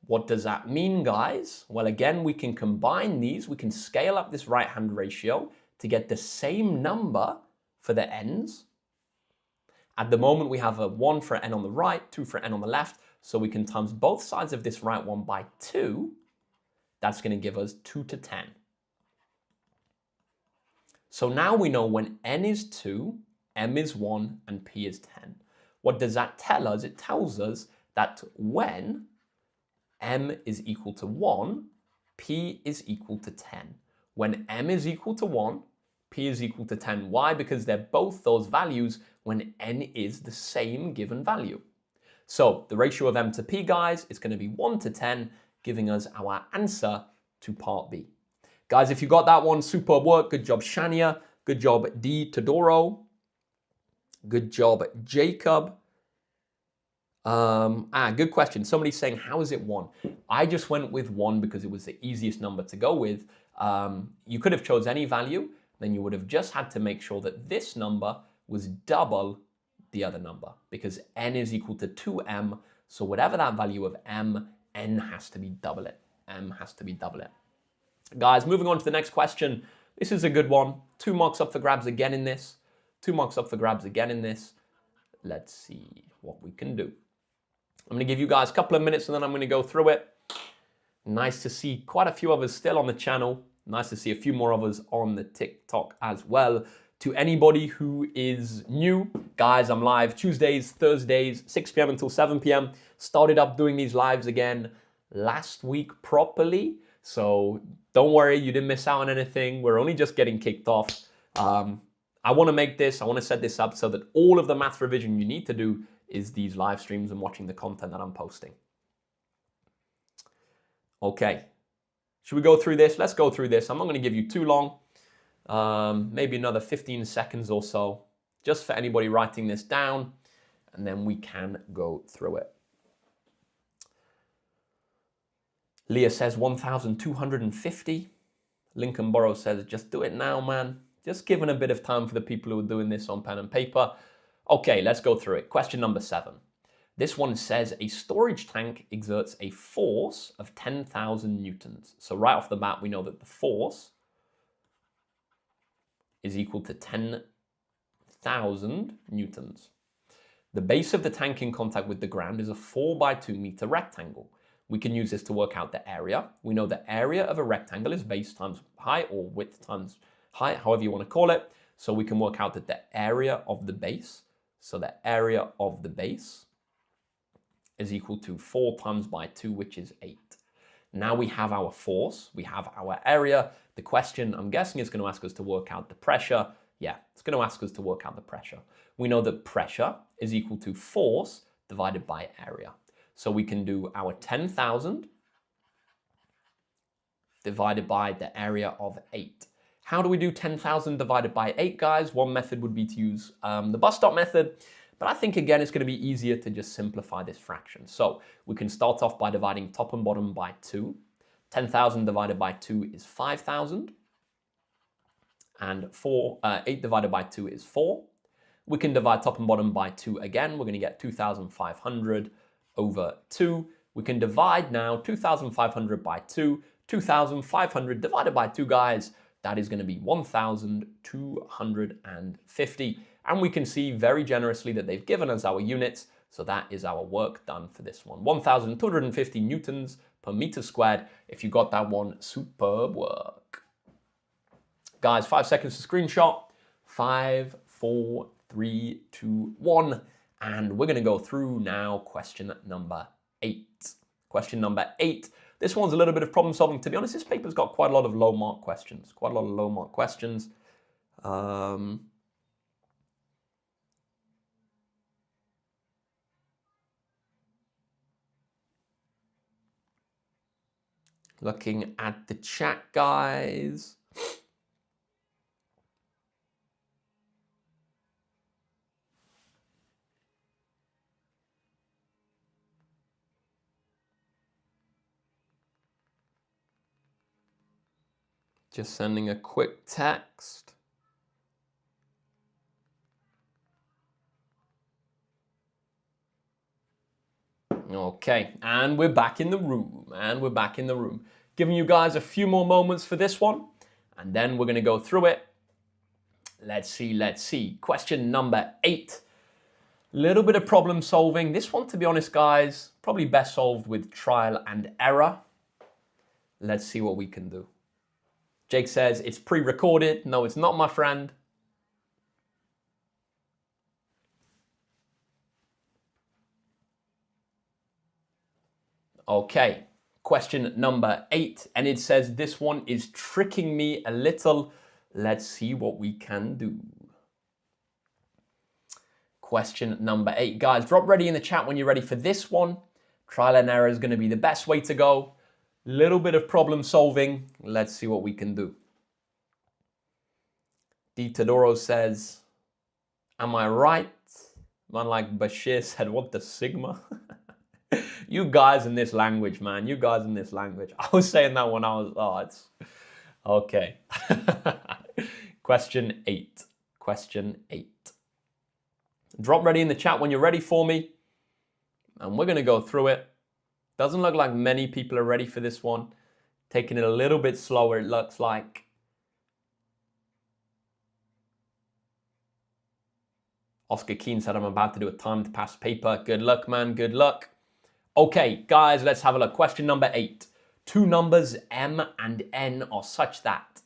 What does that mean, guys? Well, again, we can combine these. We can scale up this right-hand ratio to get the same number for the N's. At the moment, we have a 1 for N on the right, 2 for N on the left. So we can times both sides of this right one by 2. That's going to give us 2 to 10. So now we know when N is 2, M is 1, and P is 10. What does that tell us? It tells us that when M is equal to 1, P is equal to 10. When M is equal to 1, P is equal to 10. Why? Because they're both those values when N is the same given value. So the ratio of M to P, guys, is going to be 1 to 10, giving us our answer to part B. Guys, if you got that one, superb work. Good job, Shania. Good job, D. Todoro. Good job, Jacob. Good question. Somebody's saying, how is it 1? I just went with 1 because it was the easiest number to go with. You could have chose any value. Then you would have just had to make sure that this number was double the other number because N is equal to 2M. So whatever that value of M, N has to be double it. M has to be double it. Guys, moving on to the next question. This is a good one. 2 marks up for grabs again in this. 2 marks up for grabs again in this. Let's see what we can do. I'm going to give you guys a couple of minutes and then I'm going to go through it. Nice to see quite a few of us still on the channel. Nice to see a few more of us on the TikTok as well. To anybody who is new, guys, I'm live Tuesdays, Thursdays, 6 p.m. until 7 p.m. Started up doing these lives again last week properly. So don't worry, you didn't miss out on anything. We're only just getting kicked off. I want to set this up so that all of the math revision you need to do is these live streams and watching the content that I'm posting. Okay, should we go through this? Let's go through this. I'm not going to give you too long. Maybe another 15 seconds or so, just for anybody writing this down, and then we can go through it. Leah says 1,250. Lincoln Borough says, just do it now, man. Just giving a bit of time for the people who are doing this on pen and paper. Okay, let's go through it. Question number 7. This one says a storage tank exerts a force of 10,000 newtons. So right off the bat, we know that the force is equal to 10,000 newtons. The base of the tank in contact with the ground is a 4 by 2 meter rectangle. We can use this to work out the area. We know the area of a rectangle is base times height, or width times height, however you want to call it. So we can work out that the area of the base, so the area of the base is equal to 4 times by 2, which is 8. Now we have our force, we have our area. The question, I'm guessing, is going to ask us to work out the pressure. Yeah, it's going to ask us to work out the pressure. We know that pressure is equal to force divided by area. So we can do our 10,000 divided by the area of 8. How do we do 10,000 divided by 8, guys? One method would be to use the bus stop method. But I think, again, it's going to be easier to just simplify this fraction. So we can start off by dividing top and bottom by 2. 10,000 divided by 2 is 5,000. And 8 divided by 2 is 4. We can divide top and bottom by 2 again. We're going to get 2,500 over 2. We can divide now 2,500 by 2. 2,500 divided by 2, guys, that is going to be 1,250. And we can see very generously that they've given us our units. So that is our work done for this one. 1,250 newtons per meter squared. If you got that one, superb work. Guys, 5 seconds to screenshot. 5, 4, 3, 2, 1. And we're going to go through now question number 8. Question number 8. This one's a little bit of problem solving. To be honest, this paper's got quite a lot of low mark questions. Looking at the chat, guys. Just sending a quick text. Okay, and we're back in the room, Giving you guys a few more moments for this one, and then we're going to go through it. Let's see. Question number 8. Little bit of problem solving. This one, to be honest, guys, probably best solved with trial and error. Let's see what we can do. Jake says, it's pre-recorded. No, it's not, my friend. Okay, question number 8. And it says this one is tricking me a little. Let's see what we can do. Question number 8. Guys, drop ready in the chat when you're ready for this one. Trial and error is going to be the best way to go. Little bit of problem solving. Let's see what we can do. D. Todoro says, am I right? Man like Bashir said, what the sigma? You guys in this language, man. You guys in this language. I was saying that when I was, it's okay. Question 8. Drop ready in the chat when you're ready for me. And we're going to go through it. Doesn't look like many people are ready for this one. Taking it a little bit slower, it looks like. Oscar Keane said, I'm about to do a timed past paper. Good luck, man. Good luck. Okay, guys, let's have a look. Question number 8. Two numbers, m and n, are such that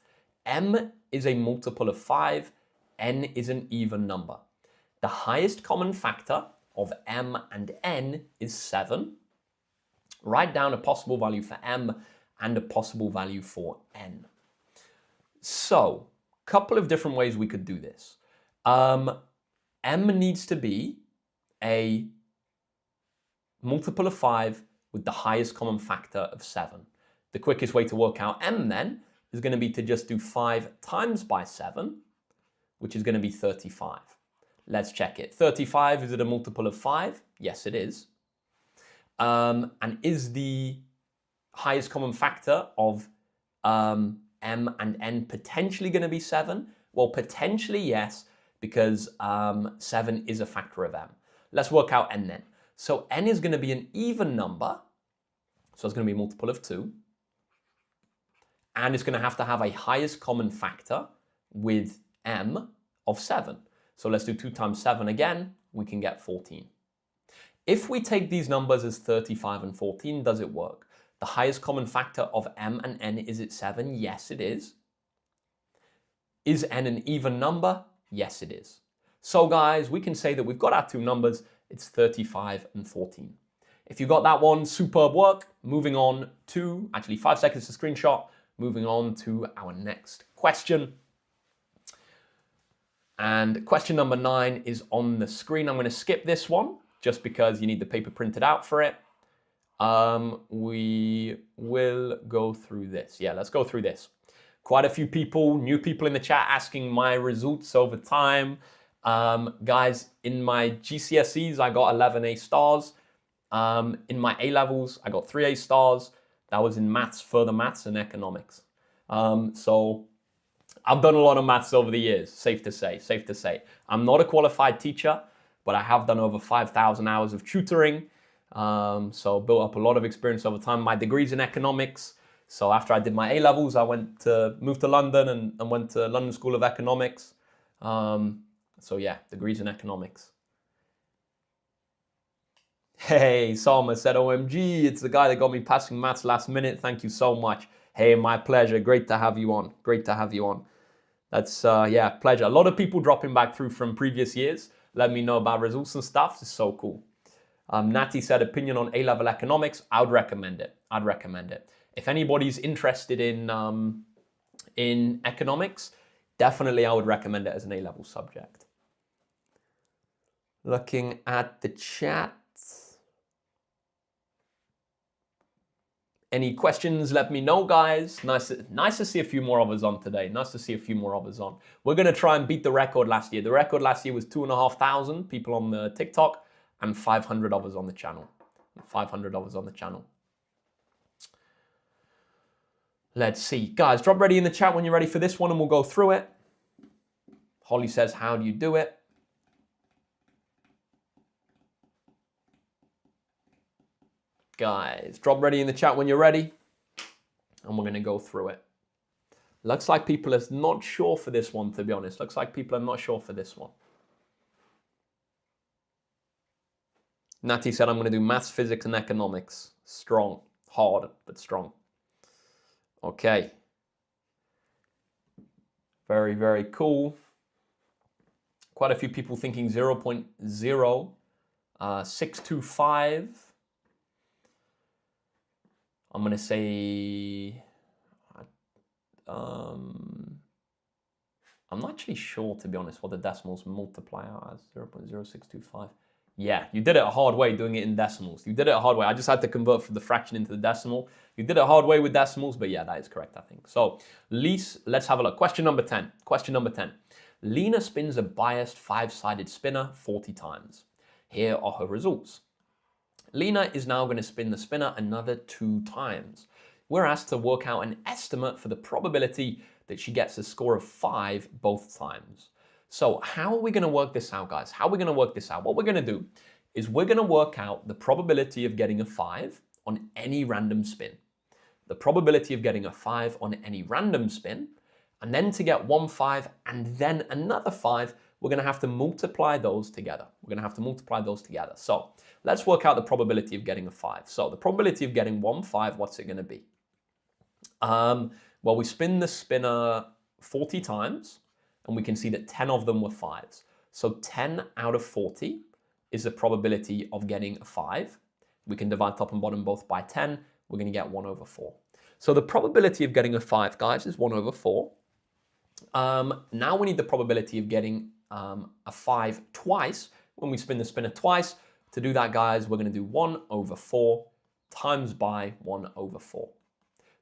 m is a multiple of 5, n is an even number. The highest common factor of m and n is 7. Write down a possible value for m and a possible value for n. So, a couple of different ways we could do this. M needs to be a multiple of 5 with the highest common factor of 7. The quickest way to work out m then is going to be to just do 5 times by 7, which is going to be 35. Let's check it. 35, is it a multiple of 5? Yes, it is. And is the highest common factor of m and n potentially going to be 7? Well, potentially yes, because 7 is a factor of m. Let's work out n then. So n is going to be an even number, so it's going to be a multiple of 2. And it's going to have a highest common factor with m of 7. So let's do 2 times 7 again, we can get 14. If we take these numbers as 35 and 14, does it work? The highest common factor of m and n, is it 7? Yes, it is. Is n an even number? Yes, it is. So guys, we can say that we've got our two numbers, it's 35 and 14. If you got that one, superb work. Moving on to, actually 5 seconds to screenshot, moving on to our next question. And question number 9 is on the screen. I'm going to skip this one just because you need the paper printed out for it. We will go through this. Yeah, let's go through this. Quite a few people, new people in the chat asking my results over time. Guys, in my GCSEs, I got 11 A stars. In my A levels, I got 3 A stars. That was in maths, further maths, and economics. So I've done a lot of maths over the years, safe to say. I'm not a qualified teacher, but I have done over 5,000 hours of tutoring. So built up a lot of experience over time. My degree's in economics. So after I did my A levels, I moved to London and went to London School of Economics. So yeah, degrees in economics. Hey, Salma said, OMG, it's the guy that got me passing maths last minute. Thank you so much. Hey, my pleasure. Great to have you on. Great to have you on. That's, yeah, pleasure. A lot of people dropping back through from previous years. Let me know about results and stuff. It's so cool. Natty said, opinion on A-level economics. I would recommend it. I'd recommend it. If anybody's interested in economics, definitely I would recommend it as an A-level subject. Looking at the chat. Any questions, let me know, guys. Nice to see a few more of us on today. Nice to see a few more of us on. We're going to try and beat the record last year. The record last year was 2,500 people on the TikTok and 500 of us on the channel. 500 of us on the channel. Let's see. Guys, drop ready in the chat when you're ready for this one and we'll go through it. Holly says, how do you do it? Guys, drop ready in the chat when you're ready. And we're going to go through it. Looks like people are not sure for this one, to be honest. Looks like people are not sure for this one. Natty said, I'm going to do maths, physics, and economics. Strong. Hard, but strong. Okay. Very, very cool. Quite a few people thinking 0.0625. I'm going to say, I'm not actually sure, to be honest, what the decimals multiply out as, 0.0625. Yeah, you did it a hard way doing it in decimals. You did it a hard way. I just had to convert from the fraction into the decimal. You did it a hard way with decimals, but yeah, that is correct, I think. So, let's have a look. Question number 10. Question number 10. Lena spins a biased 5-sided spinner 40 times. Here are her results. Lena is now going to spin the spinner another 2 times. We're asked to work out an estimate for the probability that she gets a score of 5 both times. So how are we going to work this out, guys? How are we going to work this out? What we're going to do is we're going to work out the probability of getting a 5 on any random spin. The probability of getting a 5 on any random spin, and then to get one 5 and then another 5 we're going to have to multiply those together. So let's work out the probability of getting a 5. So the probability of getting 1, 5, what's it going to be? Well, we spin the spinner 40 times, and we can see that 10 of them were 5s. So 10 out of 40 is the probability of getting a 5. We can divide top and bottom both by 10. We're going to get 1 over 4. So the probability of getting a 5, guys, is 1 over 4. Now we need the probability of getting a 5 twice. When we spin the spinner twice, to do that, guys, we're going to do 1 over 4 times by 1 over 4.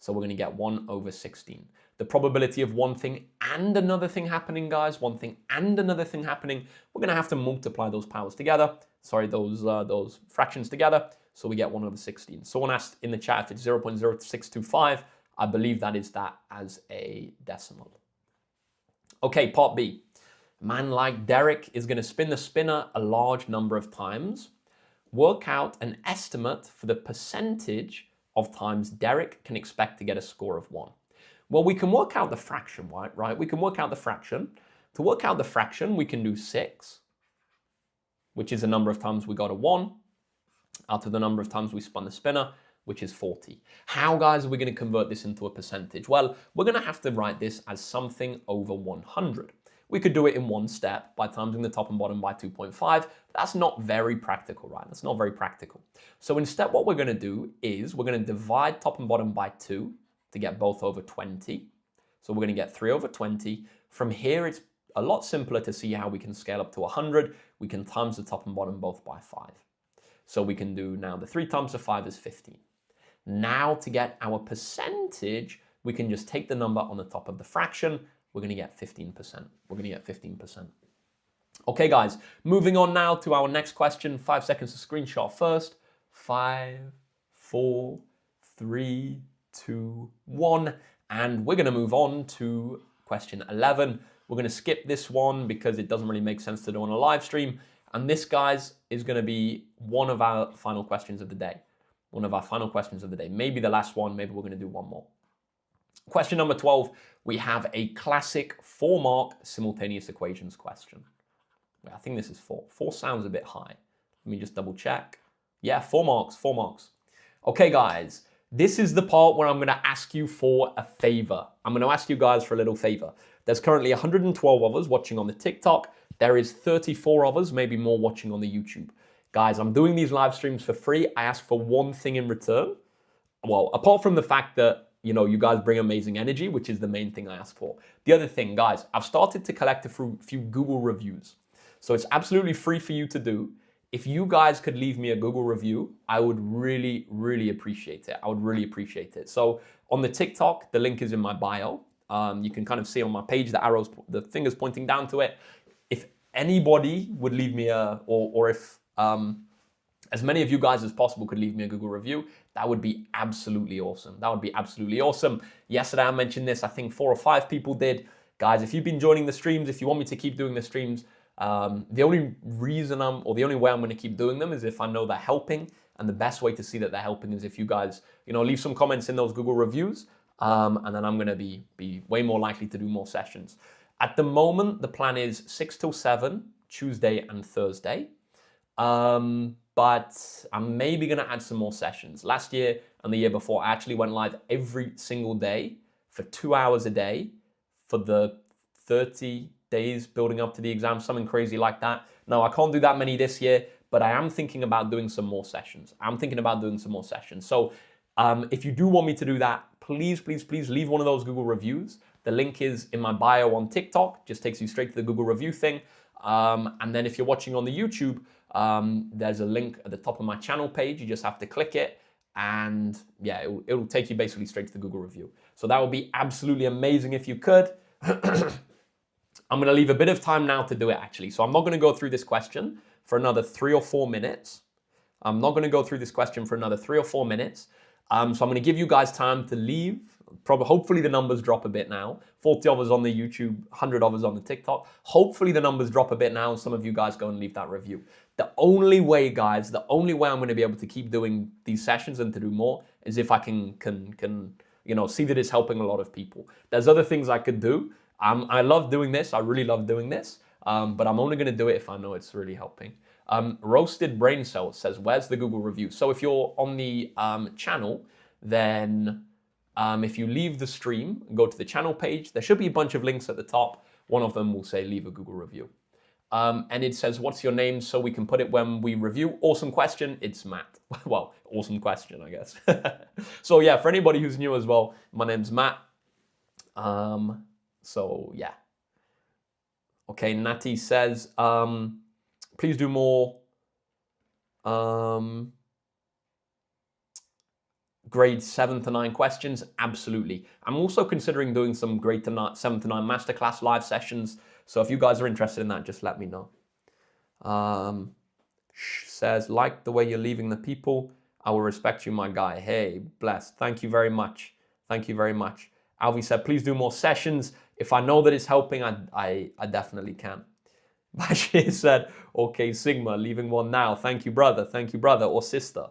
So we're going to get 1 over 16. The probability of one thing and another thing happening, guys, one thing and another thing happening, we're going to have to multiply those powers together. Sorry, those fractions together. So we get 1 over 16. Someone asked in the chat if it's 0.0625. I believe that is that as a decimal. Okay, part B. A man like Derek is going to spin the spinner a large number of times. Work out an estimate for the percentage of times Derek can expect to get a score of 1. Well, we can work out the fraction, right? We can work out the fraction. To work out the fraction, we can do 6, which is the number of times we got a 1, out of the number of times we spun the spinner, which is 40. How, guys, are we going to convert this into a percentage? Well, we're going to have to write this as something over 100. We could do it in one step by timesing the top and bottom by 2.5. But that's not very practical, right? That's not very practical. So instead, what we're going to do is we're going to divide top and bottom by 2 to get both over 20. So we're going to get 3 over 20. From here, it's a lot simpler to see how we can scale up to 100. We can times the top and bottom both by 5. So we can do now the 3 times the 5 is 15. Now to get our percentage, we can just take the number on the top of the fraction. We're going to get 15%. We're going to get 15%. Okay, guys, moving on now to our next question. 5 seconds to screenshot first. 5, 4, 3, 2, 1. And we're going to move on to question 11. We're going to skip this one because it doesn't really make sense to do on a live stream. And this, guys, is going to be one of our final questions of the day. Maybe the last one. Maybe we're going to do one more. Question number 12, we have a classic 4-mark simultaneous equations question. I think this is 4. 4 sounds a bit high. Let me just double check. Yeah, 4 marks, 4 marks. Okay, guys, this is the part where I'm going to ask you for a favor. I'm going to ask you guys for a little favor. There's currently 112 of us watching on the TikTok. There is 34 of us, maybe more, watching on the YouTube. Guys, I'm doing these live streams for free. I ask for one thing in return. Well, apart from the fact that, you know, you guys bring amazing energy, which is the main thing I ask for. The other thing, guys, I've started to collect a few Google reviews. So it's absolutely free for you to do. If you guys could leave me a Google review, I would really, really appreciate it. So on the TikTok, the link is in my bio. You can kind of see on my page the arrows, the fingers pointing down to it. If anybody would leave me or if as many of you guys as possible could leave me a Google review, that would be absolutely awesome. Yesterday I mentioned this, I think 4 or 5 people did. Guys, if you've been joining the streams, if you want me to keep doing the streams, the only way I'm going to keep doing them is if I know they're helping. And the best way to see that they're helping is if you guys, leave some comments in those Google reviews. And then I'm going to be way more likely to do more sessions. At the moment, the plan is 6 till 7, Tuesday and Thursday. But I'm maybe going to add some more sessions. Last year and the year before, I actually went live every single day for 2 hours a day for the 30 days building up to the exam, something crazy like that. Now, I can't do that many this year, but I am thinking about doing some more sessions. So if you do want me to do that, please leave one of those Google reviews. The link is in my bio on TikTok, just takes you straight to the Google review thing. And then if you're watching on the YouTube, there's a link at the top of my channel page. You just have to click it, and yeah, it'll take you basically straight to the Google review. So that would be absolutely amazing if you could. I'm going to leave a bit of time now to do it, actually. So I'm not going to go through this question for another 3 or 4 minutes. So I'm going to give you guys time to leave. Hopefully the numbers drop a bit now. 40 of us on the YouTube, 100 of us on the TikTok. Hopefully the numbers drop a bit now and some of you guys go and leave that review. The only way, guys, I'm going to be able to keep doing these sessions and to do more is if I can see that it's helping a lot of people. There's other things I could do. I love doing this. I really love doing this. but I'm only going to do it if I know it's really helping. Roasted Brain Cell says, where's the Google review? So if you're on the channel, then if you leave the stream and go to the channel page, there should be a bunch of links at the top. One of them will say leave a Google review. And it says, what's your name? So we can put it when we review. Awesome question. It's Matt. Well, awesome question, I guess. So yeah, for anybody who's new as well, my name's Matt. So yeah. Okay, Natty says, please do more grade 7 to 9 questions. Absolutely. I'm also considering doing some grade 7 to 9 masterclass live sessions. So if you guys are interested in that, just let me know. Says, like the way you're leaving the people. I will respect you, my guy. Hey, blessed. Thank you very much. Thank you very much. Alvi said, please do more sessions. If I know that it's helping, I definitely can. Bashir said, okay, Sigma, leaving one now. Thank you, brother. Thank you, brother or sister.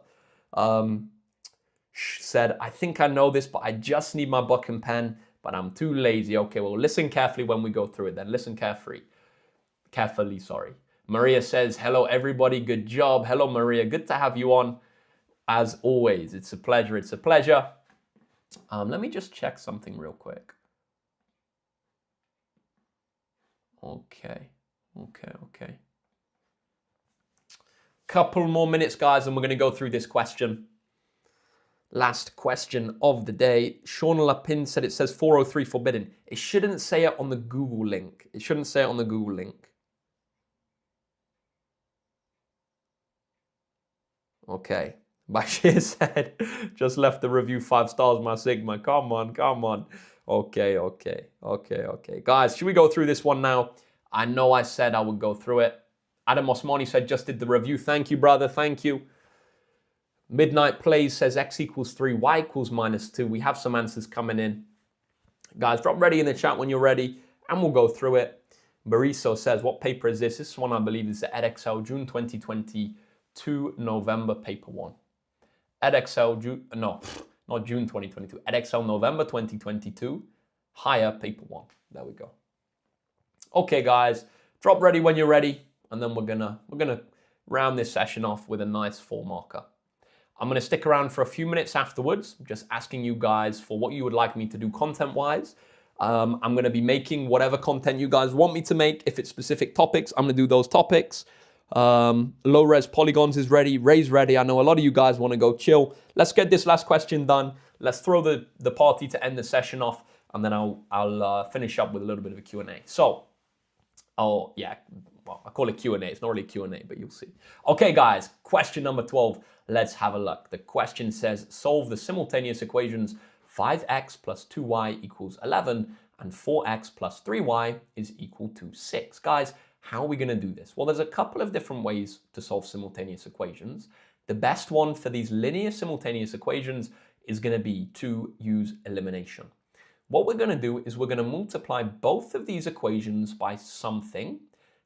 Said, I think I know this, but I just need my book and pen, but I'm too lazy. Okay, well, listen carefully when we go through it then. Listen carefully, sorry. Maria says, hello, everybody. Good job. Hello, Maria. Good to have you on. As always, it's a pleasure. It's a pleasure. Let me just check something real quick. Okay. Couple more minutes, guys, and we're going to go through this question. Last question of the day. Sean Lapin said it says 403 forbidden. It shouldn't say it on the Google link. It shouldn't say it on the Google link. Okay. Bashir said, just left the review 5 stars, my Sigma. Come on. Okay. Guys, should we go through this one now? I know I said I would go through it. Adam Osmani said, just did the review. Thank you, brother. Thank you. Midnight Plays says x equals 3, y equals -2. We have some answers coming in. Guys, drop ready in the chat when you're ready, and we'll go through it. Bariso says, what paper is this? This one, I believe, is the EdXL June 2022, November paper 1. EdXL, not June 2022. EdXL November 2022, higher paper 1. There we go. Okay, guys, drop ready when you're ready, and then we're gonna round this session off with a nice 4 marker. I'm going to stick around for a few minutes afterwards, just asking you guys for what you would like me to do content-wise. I'm going to be making whatever content you guys want me to make. If it's specific topics, I'm going to do those topics. Low-res polygons is ready. Ray's ready. I know a lot of you guys want to go chill. Let's get this last question done. Let's throw the party to end the session off, and then I'll finish up with a little bit of a Q&A. So, well, I call it Q&A. It's not really Q&A, but you'll see. Okay, guys, question number 12. Let's have a look. The question says, solve the simultaneous equations 5x plus 2y equals 11 and 4x plus 3y is equal to 6. Guys, how are we going to do this? Well, there's a couple of different ways to solve simultaneous equations. The best one for these linear simultaneous equations is going to be to use elimination. What we're going to do is we're going to multiply both of these equations by something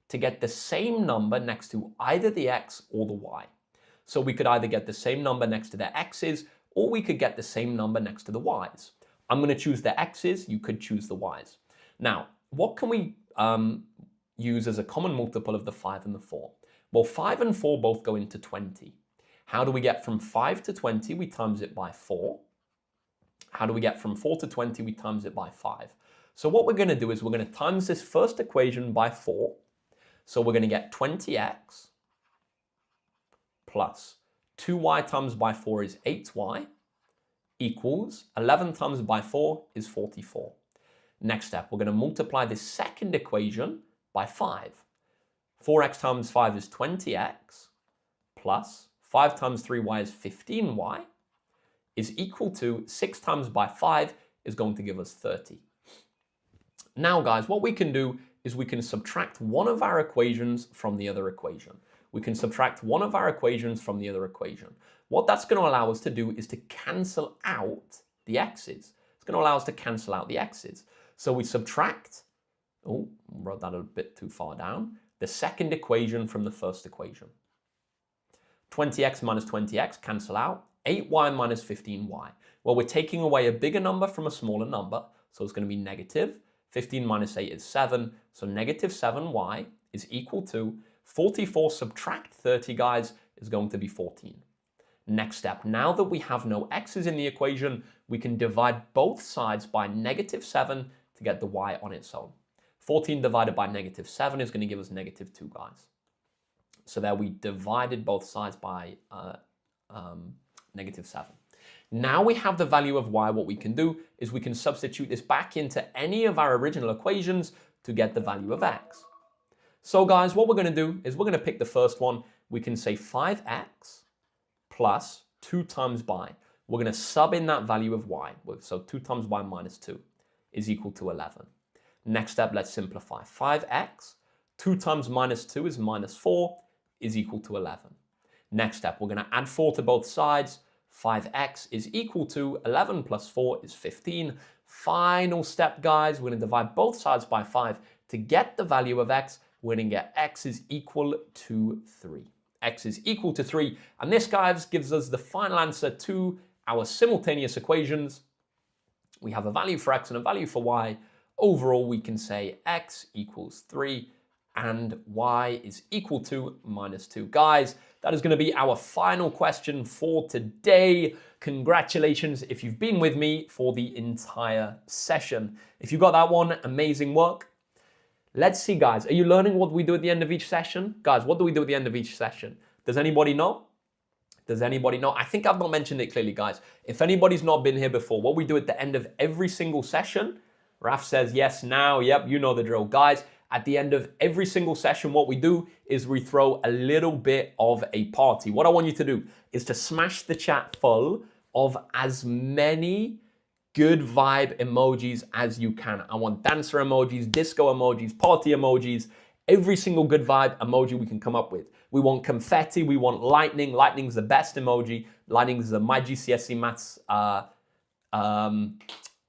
to get the same number next to either the x or the y. So we could either get the same number next to the x's, or we could get the same number next to the y's. I'm going to choose the x's, you could choose the y's. Now, what can we use as a common multiple of the 5 and the 4? Well, 5 and 4 both go into 20. How do we get from 5 to 20? We times it by 4. How do we get from 4 to 20? We times it by 5. So what we're going to do is we're going to times this first equation by 4. So we're going to get 20x plus 2y times by 4 is 8y equals 11 times by 4 is 44. Next step, we're going to multiply this second equation by 5. 4x times 5 is 20x plus 5 times 3y is 15y is equal to 6 times by 5 is going to give us 30. Now, guys, what we can do is we can subtract one of our equations from the other equation. We can subtract one of our equations from the other equation. What that's going to allow us to do is to cancel out the x's. It's going to allow us to cancel out the x's. So we subtract, wrote that a bit too far down, the second equation from the first equation. 20x minus 20x cancel out, 8y minus 15y. Well, we're taking away a bigger number from a smaller number, so it's going to be negative. 15 minus 8 is 7. So negative 7y is equal to 44 subtract 30, guys, is going to be 14. Next step, now that we have no x's in the equation, we can divide both sides by negative 7 to get the y on its own. 14 divided by negative 7 is going to give us negative 2, guys. So there we divided both sides by negative 7. Now we have the value of y. What we can do is we can substitute this back into any of our original equations to get the value of x. So guys, what we're going to do is we're going to pick the first one. We can say 5x plus 2 times y. We're going to sub in that value of y. So 2 times y minus 2 is equal to 11. Next step, let's simplify. 5x, 2 times minus 2 is minus 4, is equal to 11. Next step, we're going to add 4 to both sides. 5x is equal to 11 plus 4 is 15. Final step, guys, we're going to divide both sides by 5 to get the value of x. We're going to get x is equal to 3. X is equal to 3. And this, guys, gives us the final answer to our simultaneous equations. We have a value for x and a value for y. Overall, we can say x equals 3 and y is equal to minus 2. Guys, that is going to be our final question for today. Congratulations if you've been with me for the entire session. If you got that one, amazing work. Let's see, guys. Are you learning what we do at the end of each session? Guys, what do we do at the end of each session? Does anybody know? Does anybody know? I think I've not mentioned it clearly, guys. If anybody's not been here before, what we do at the end of every single session, Raf says yes now. Yep, you know the drill. Guys, at the end of every single session, what we do is we throw a little bit of a party. What I want you to do is to smash the chat full of as many good vibe emojis as you can. I want dancer emojis, disco emojis, party emojis, every single good vibe emoji we can come up with. We want confetti, we want lightning. Lightning's the best emoji. Lightning's the my GCSE maths,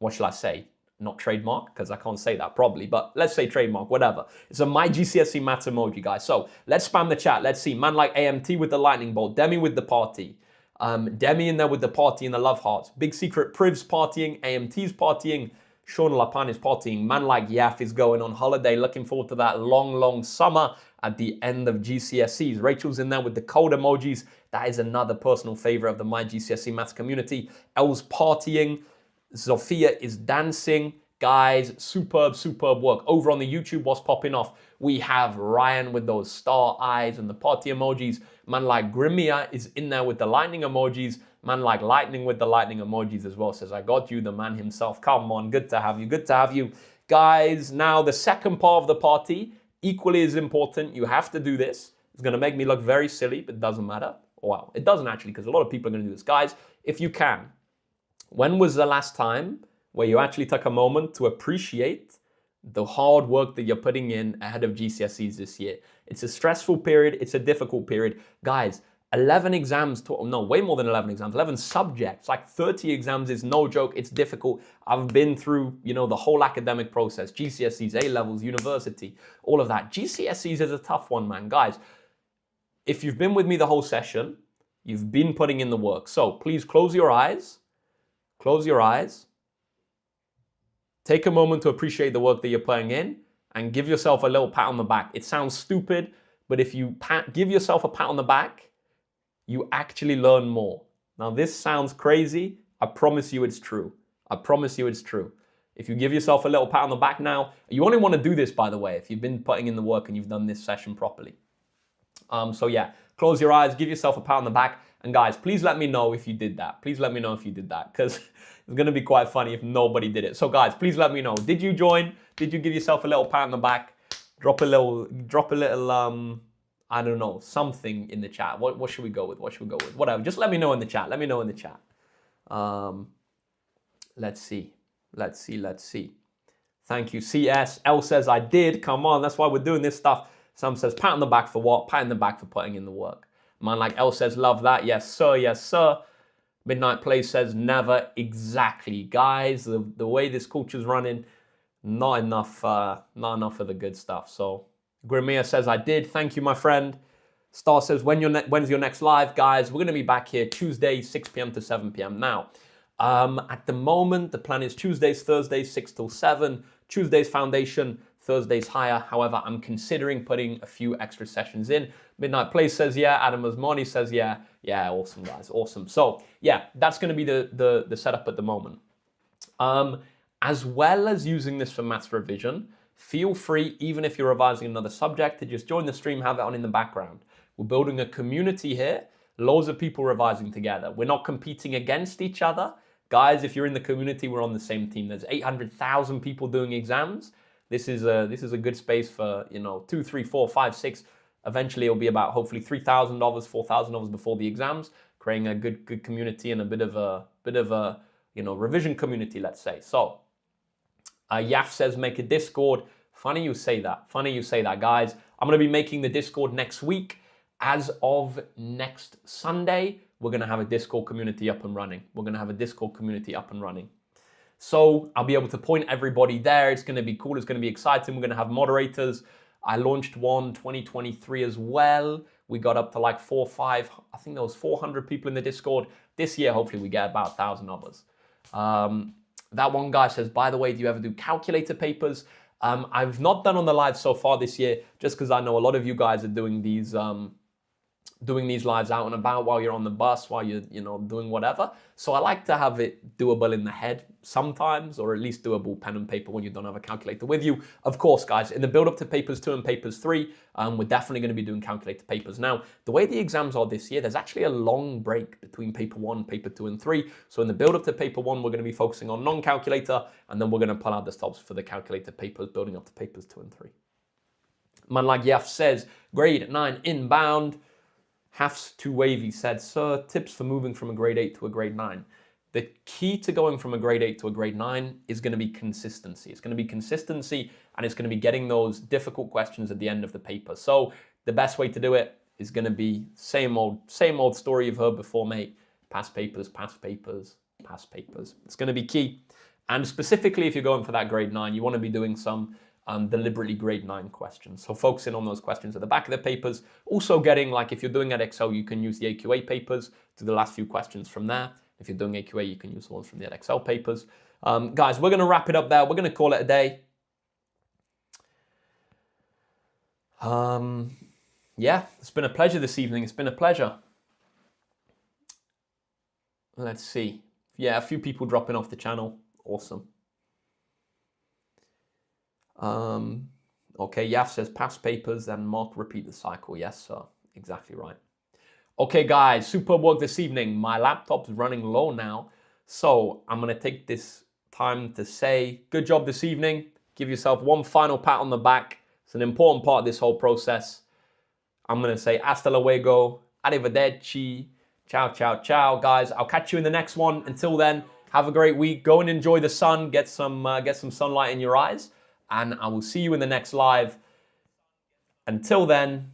what shall I say? Not trademark, because I can't say that probably, but let's say trademark, whatever. It's a my GCSE maths emoji, guys. So let's spam the chat. Let's see. Man like AMT with the lightning bolt. Demi with the party. Demi in there with the party and the love hearts. Big Secret Priv's partying. AMT's partying. Sean Lapan is partying. Man like Yaf is going on holiday. Looking forward to that long, long summer at the end of GCSEs. Rachel's in there with the cold emojis. That is another personal favorite of the my GCSE maths community. Elle's partying. Sophia is dancing. Guys, superb, superb work. Over on the YouTube, what's popping off? We have Ryan with those star eyes and the party emojis. Man like Grimia is in there with the lightning emojis. Man like Lightning with the lightning emojis as well. Says, I got you, the man himself. Come on, good to have you, good to have you. Guys, now the second part of the party, equally as important. You have to do this. It's going to make me look very silly, but it doesn't matter. Well, it doesn't actually, because a lot of people are going to do this. Guys, if you can, when was the last time where you actually took a moment to appreciate the hard work that you're putting in ahead of GCSEs this year? It's a stressful period. It's a difficult period. Guys, 11 exams, no, way more than 11 exams, 11 subjects, like 30 exams is no joke. It's difficult. I've been through, the whole academic process, GCSEs, A-levels, university, all of that. GCSEs is a tough one, man. Guys, if you've been with me the whole session, you've been putting in the work. So please close your eyes. Close your eyes. Take a moment to appreciate the work that you're putting in and give yourself a little pat on the back. It sounds stupid, but if you give yourself a pat on the back, you actually learn more. Now, this sounds crazy. I promise you it's true. I promise you it's true. If you give yourself a little pat on the back now, you only want to do this, by the way, if you've been putting in the work and you've done this session properly. So yeah, close your eyes, give yourself a pat on the back. And guys, please let me know if you did that. Please let me know if you did that, because it's going to be quite funny if nobody did it. So guys, please let me know. Did you join? Did you give yourself a little pat on the back? Drop a little, I don't know, something in the chat. What should we go with? What should we go with? Whatever. Just let me know in the chat. Let me know in the chat. Let's see. Thank you. CS. L says, I did. Come on. That's why we're doing this stuff. Sam says, pat on the back for what? Pat on the back for putting in the work. Man like L says, love that. Yes, sir. Yes, sir. Midnight Play says, never. Exactly. Guys, the way this culture's running, not enough of the good stuff. So Grimia says, I did. Thank you, my friend. Star says, when's your next live? Guys, we're going to be back here Tuesday, 6 p.m. to 7 p.m. Now, at the moment, the plan is Tuesdays, Thursdays, 6 till 7. Tuesday's foundation, Thursday's higher. However, I'm considering putting a few extra sessions in. Midnight Place says yeah. Adam Asmani says yeah. Yeah, awesome, guys, awesome. So yeah, that's going to be the setup at the moment. As well as using this for maths revision, feel free, even if you're revising another subject, to just join the stream, have it on in the background. We're building a community here, loads of people revising together. We're not competing against each other. Guys, if you're in the community, we're on the same team. There's 800,000 people doing exams. This is a good space for, 2, 3, 4, 5, 6. Eventually, it'll be about hopefully $3,000, $4,000 before the exams, creating a good community and a bit of a revision community, let's say. So, Yaf says make a Discord. Funny you say that, guys. I'm going to be making the Discord next week. As of next Sunday, we're going to have a Discord community up and running. So I'll be able to point everybody there. It's going to be cool. It's going to be exciting. We're going to have moderators. I launched one 2023 as well. We got up to like 4 or 5. I think there was 400 people in the Discord. This year, hopefully we get about 1,000 others. That one guy says, by the way, do you ever do calculator papers? I've not done on the live so far this year, just because I know a lot of you guys are doing these lives out and about while you're on the bus, while you're doing whatever. So I like to have it doable in the head sometimes, or at least doable pen and paper when you don't have a calculator with you. Of course, guys, in the build up to papers 2 and papers 3, we're definitely going to be doing calculator papers. Now, the way the exams are this year, there's actually a long break between paper 1, paper 2, and 3. So in the build up to paper 1, we're going to be focusing on non-calculator, and then we're going to pull out the stops for the calculator papers, building up to papers 2 and 3. Man like Yaf says, grade 9 inbound. Hafs too wavy said, sir, tips for moving from a grade 8 to a grade 9. The key to going from a grade 8 to a grade 9 is going to be consistency. It's going to be consistency, and it's going to be getting those difficult questions at the end of the paper. So the best way to do it is going to be same old story you've heard before, mate. Past papers, past papers, past papers. It's going to be key. And specifically, if you're going for that grade 9, you want to be doing some deliberately grade 9 questions. So focusing on those questions at the back of the papers. Also getting, like if you're doing Edexcel, you can use the AQA papers, do the last few questions from there. If you're doing AQA, you can use the ones from the Edexcel papers. Guys, we're going to wrap it up there. We're going to call it a day. Yeah, it's been a pleasure this evening. It's been a pleasure. Let's see. Yeah, a few people dropping off the channel. Awesome. Okay, Yaf says past papers, then Mark repeat the cycle. Yes, sir. Exactly right. Okay, guys, superb work this evening. My laptop's running low now, so I'm going to take this time to say good job this evening. Give yourself one final pat on the back. It's an important part of this whole process. I'm going to say hasta luego, arrivederci, ciao, ciao, ciao. Guys, I'll catch you in the next one. Until then, have a great week. Go and enjoy the sun. Get some sunlight in your eyes. And I will see you in the next live. Until then,